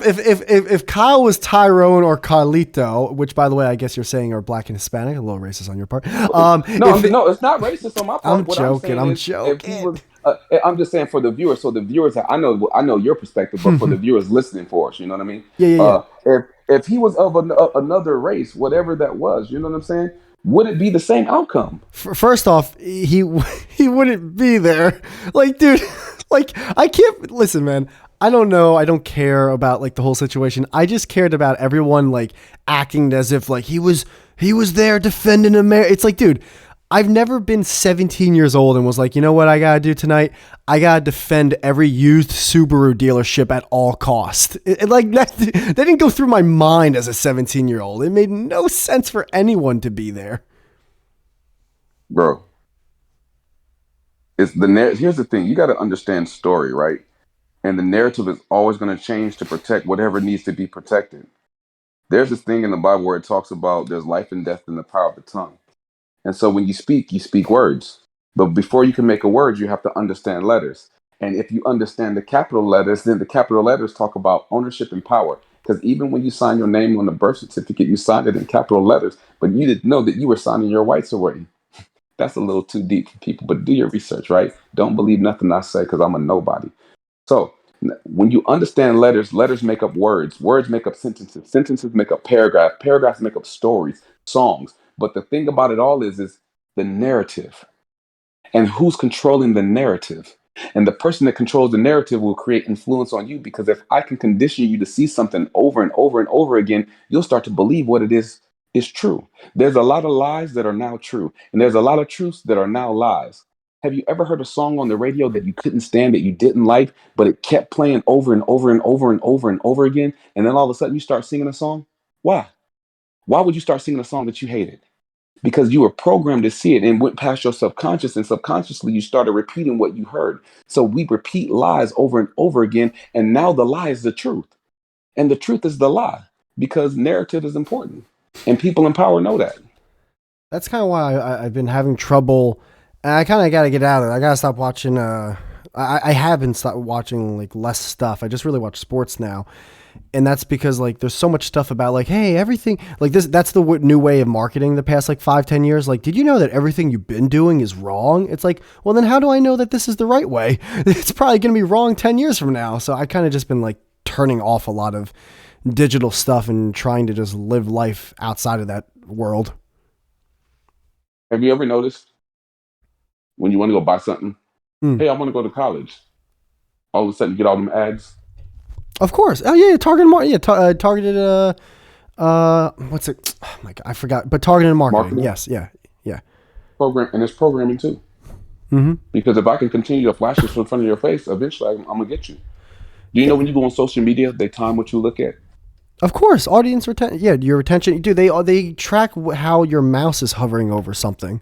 if Kyle was Tyrone or Carlito, which by the way, I guess you're saying are black and Hispanic, a little racist on your part. No, it's not racist on my part. I'm joking. I'm joking. I'm just saying for the viewers. So the viewers, I know your perspective, but for the viewers listening for us, you know what I mean? Yeah. If he was of another race, whatever that was, you know what I'm saying? Would it be the same outcome? First off, he wouldn't be there. Like, dude, like I can't listen, man. I don't know. I don't care about like the whole situation. I just cared about everyone like acting as if like he was there defending America. It's like, dude, I've never been 17 years old and was like, you know what I gotta do tonight? I gotta defend every used Subaru dealership at all cost. Like that didn't go through my mind as a 17-year-old. It made no sense for anyone to be there. Bro, here's the thing. You got to understand story, right? And the narrative is always going to change to protect whatever needs to be protected. There's this thing in the Bible where it talks about there's life and death in the power of the tongue. And so when you speak words. But before you can make a word, you have to understand letters. And if you understand the capital letters, then the capital letters talk about ownership and power. Because even when you sign your name on the birth certificate, you signed it in capital letters, but you didn't know that you were signing your rights away. That's a little too deep for people, but do your research, right? Don't believe nothing I say because I'm a nobody. So when you understand letters, letters make up words. Words make up sentences. Sentences make up paragraphs. Paragraphs make up stories, songs. But the thing about it all is the narrative and who's controlling the narrative. And the person that controls the narrative will create influence on you because if I can condition you to see something over and over and over again, you'll start to believe what it is true. There's a lot of lies that are now true. And there's a lot of truths that are now lies. Have you ever heard a song on the radio that you couldn't stand, that you didn't like, but it kept playing over and over and over and over and over again? And then all of a sudden you start singing a song? Why? Why would you start singing a song that you hated? Because you were programmed to see it and went past your subconscious, and subconsciously you started repeating what you heard. So we repeat lies over and over again. And now the lie is the truth. And the truth is the lie because narrative is important. And people in power know that. That's kind of why I've been having trouble. And I kind of got to get out of it. I got to stop watching. I have been stopped watching like less stuff. I just really watch sports now. And that's because like there's so much stuff about like, hey, everything like this. That's the new way of marketing the past like 5-10 years. Like, did you know that everything you've been doing is wrong? It's like, well, then how do I know that this is the right way? It's probably going to be wrong 10 years from now. So I kind of just been like turning off a lot of digital stuff and trying to just live life outside of that world. Have you ever noticed when you want to go buy something? Hey, I want to go to college. All of a sudden, you get all them ads. Of course. Oh yeah, targeted. What's it? Oh my god, I forgot. But targeted marketing. Yes, yeah. Program, and it's programming too. Mm-hmm. Because if I can continue to flash this in front of your face, eventually I'm gonna get you. Do you know when you go on social media, they time what you look at? Of course, audience retention. Yeah, your attention. Dude, they track how your mouse is hovering over something.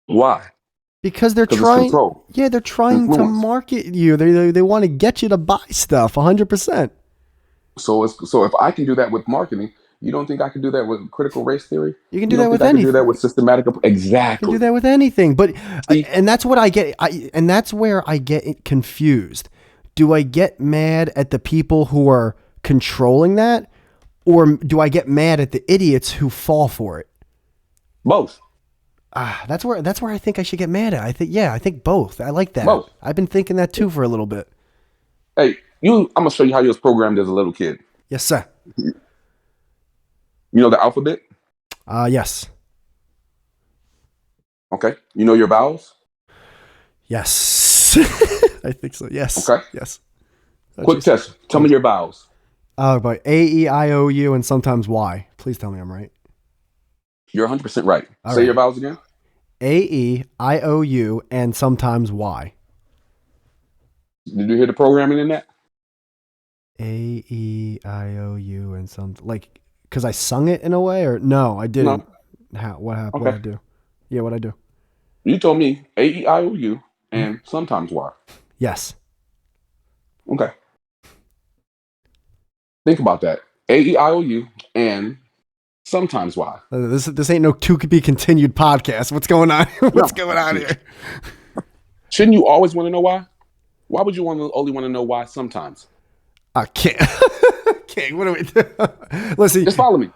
Why? Because they're Because it's trying. control, Yeah, they're trying to influence. market you. They want to get you to buy stuff. 100%. So if I can do that with marketing, you don't think I can do that with critical race theory? You can do You that don't think with I can do that anything. with systematic? You can do Exactly. that with anything. But See, and that's what I get. And that's where I get it confused. Do I get mad at the people who are controlling that, or do I get mad at the idiots who fall for it? both, That's where I think I should get mad at. I think both. I like that. both. I've been thinking that too for a little bit. Hey, I'm gonna show you how you was programmed as a little kid. Yes, sir. You know the alphabet? Yes. Okay. You know your vowels? Yes. I think so. Yes. Okay. Yes. Quick test. Tell me your vowels. But A-E-I-O-U and sometimes Y. Please tell me I'm right. You're 100% right. All Say right. your vowels again. A-E-I-O-U and sometimes Y. Did you hear the programming in that? A-E-I-O-U and some like because I sung it in a way or no, I No. didn't. How what happened? What Okay. I do? Yeah, what I do? You told me A-E-I-O-U and sometimes Y. Yes. Okay. Think about that. A-E-I-O-U and sometimes Y. This ain't no to be continued podcast. What's going on? What's No. going on here? Shouldn't you always want to know why? Why would you only want to know why sometimes? I can't. Okay, what do we do? Listen, Just follow me.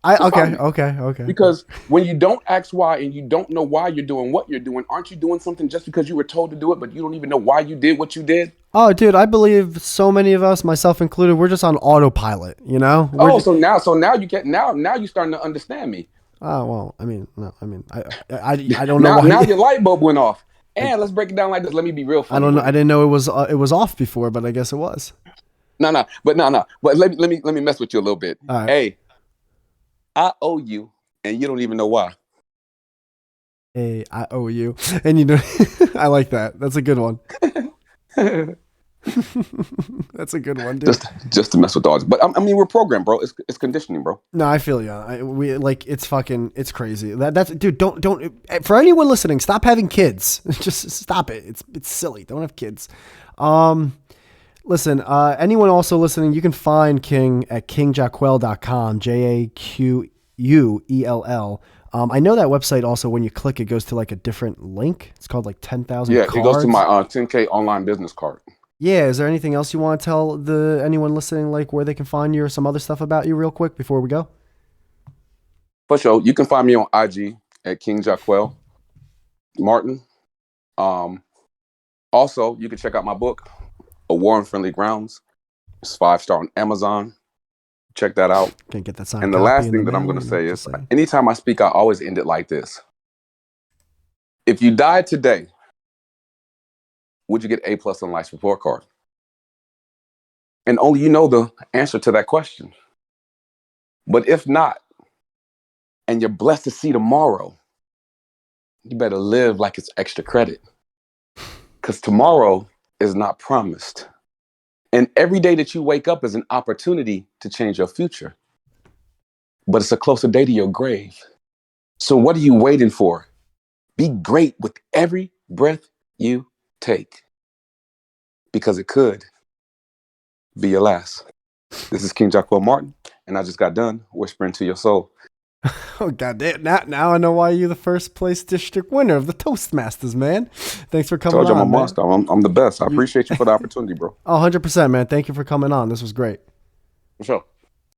Just follow me. okay. Because when you don't ask why and you don't know why you're doing what you're doing, aren't you doing something just because you were told to do it, but you don't even know why you did what you did? Oh, dude, I believe so many of us, myself included, we're just on autopilot. You know? So now you get now you're starting to understand me. Oh well, I mean, no, I mean, I don't know Now why. your light bulb went off. And let's break it down like this. Let me be real funny. I don't know. with I you. didn't know it was off before, but I guess it was. No. But let me mess with you a little bit. All right. Hey, I owe you, and you don't even know why. Hey, I owe you, and you know, I like that. That's a good one. That's a good one, dude. Just to mess with dogs. But I mean, we're programmed, bro. It's conditioning, bro. No, I feel you. We like it's crazy. That's dude. Don't for anyone listening, stop having kids. Just stop it. It's silly. Don't have kids. Listen. Anyone also listening, you can find King at kingjaquell.com. JAQUELL. I know that website also. When you click, it goes to like a different link. It's called like 10,000. Yeah, cards. it goes to my 10K online business card. Yeah, is there anything else you want to tell anyone listening, like where they can find you or some other stuff about you real quick before we go? For sure. You can find me on IG at King Jaquell Martin. Also, you can check out my book, A War on Friendly Grounds. It's 5-star on Amazon. Check that out. Can't get that signed. And the last thing that I'm going to say is, anytime I speak, I always end it like this. If you died today, would you get A+ on life's report card? And only you know the answer to that question. But if not, and you're blessed to see tomorrow, you better live like it's extra credit. Because tomorrow is not promised. And every day that you wake up is an opportunity to change your future. But it's a closer day to your grave. So what are you waiting for? Be great with every breath you take. Because it could be your last. This is King Jaquell Martin, and I just got done whispering to your soul. Oh, goddamn. Now I know why you're the first place district winner of the Toastmasters, man. Thanks for coming on, Told you I'm a man. monster. I'm the best. I appreciate you for the opportunity, bro. Oh, 100%, man. Thank you for coming on. This was great. For sure.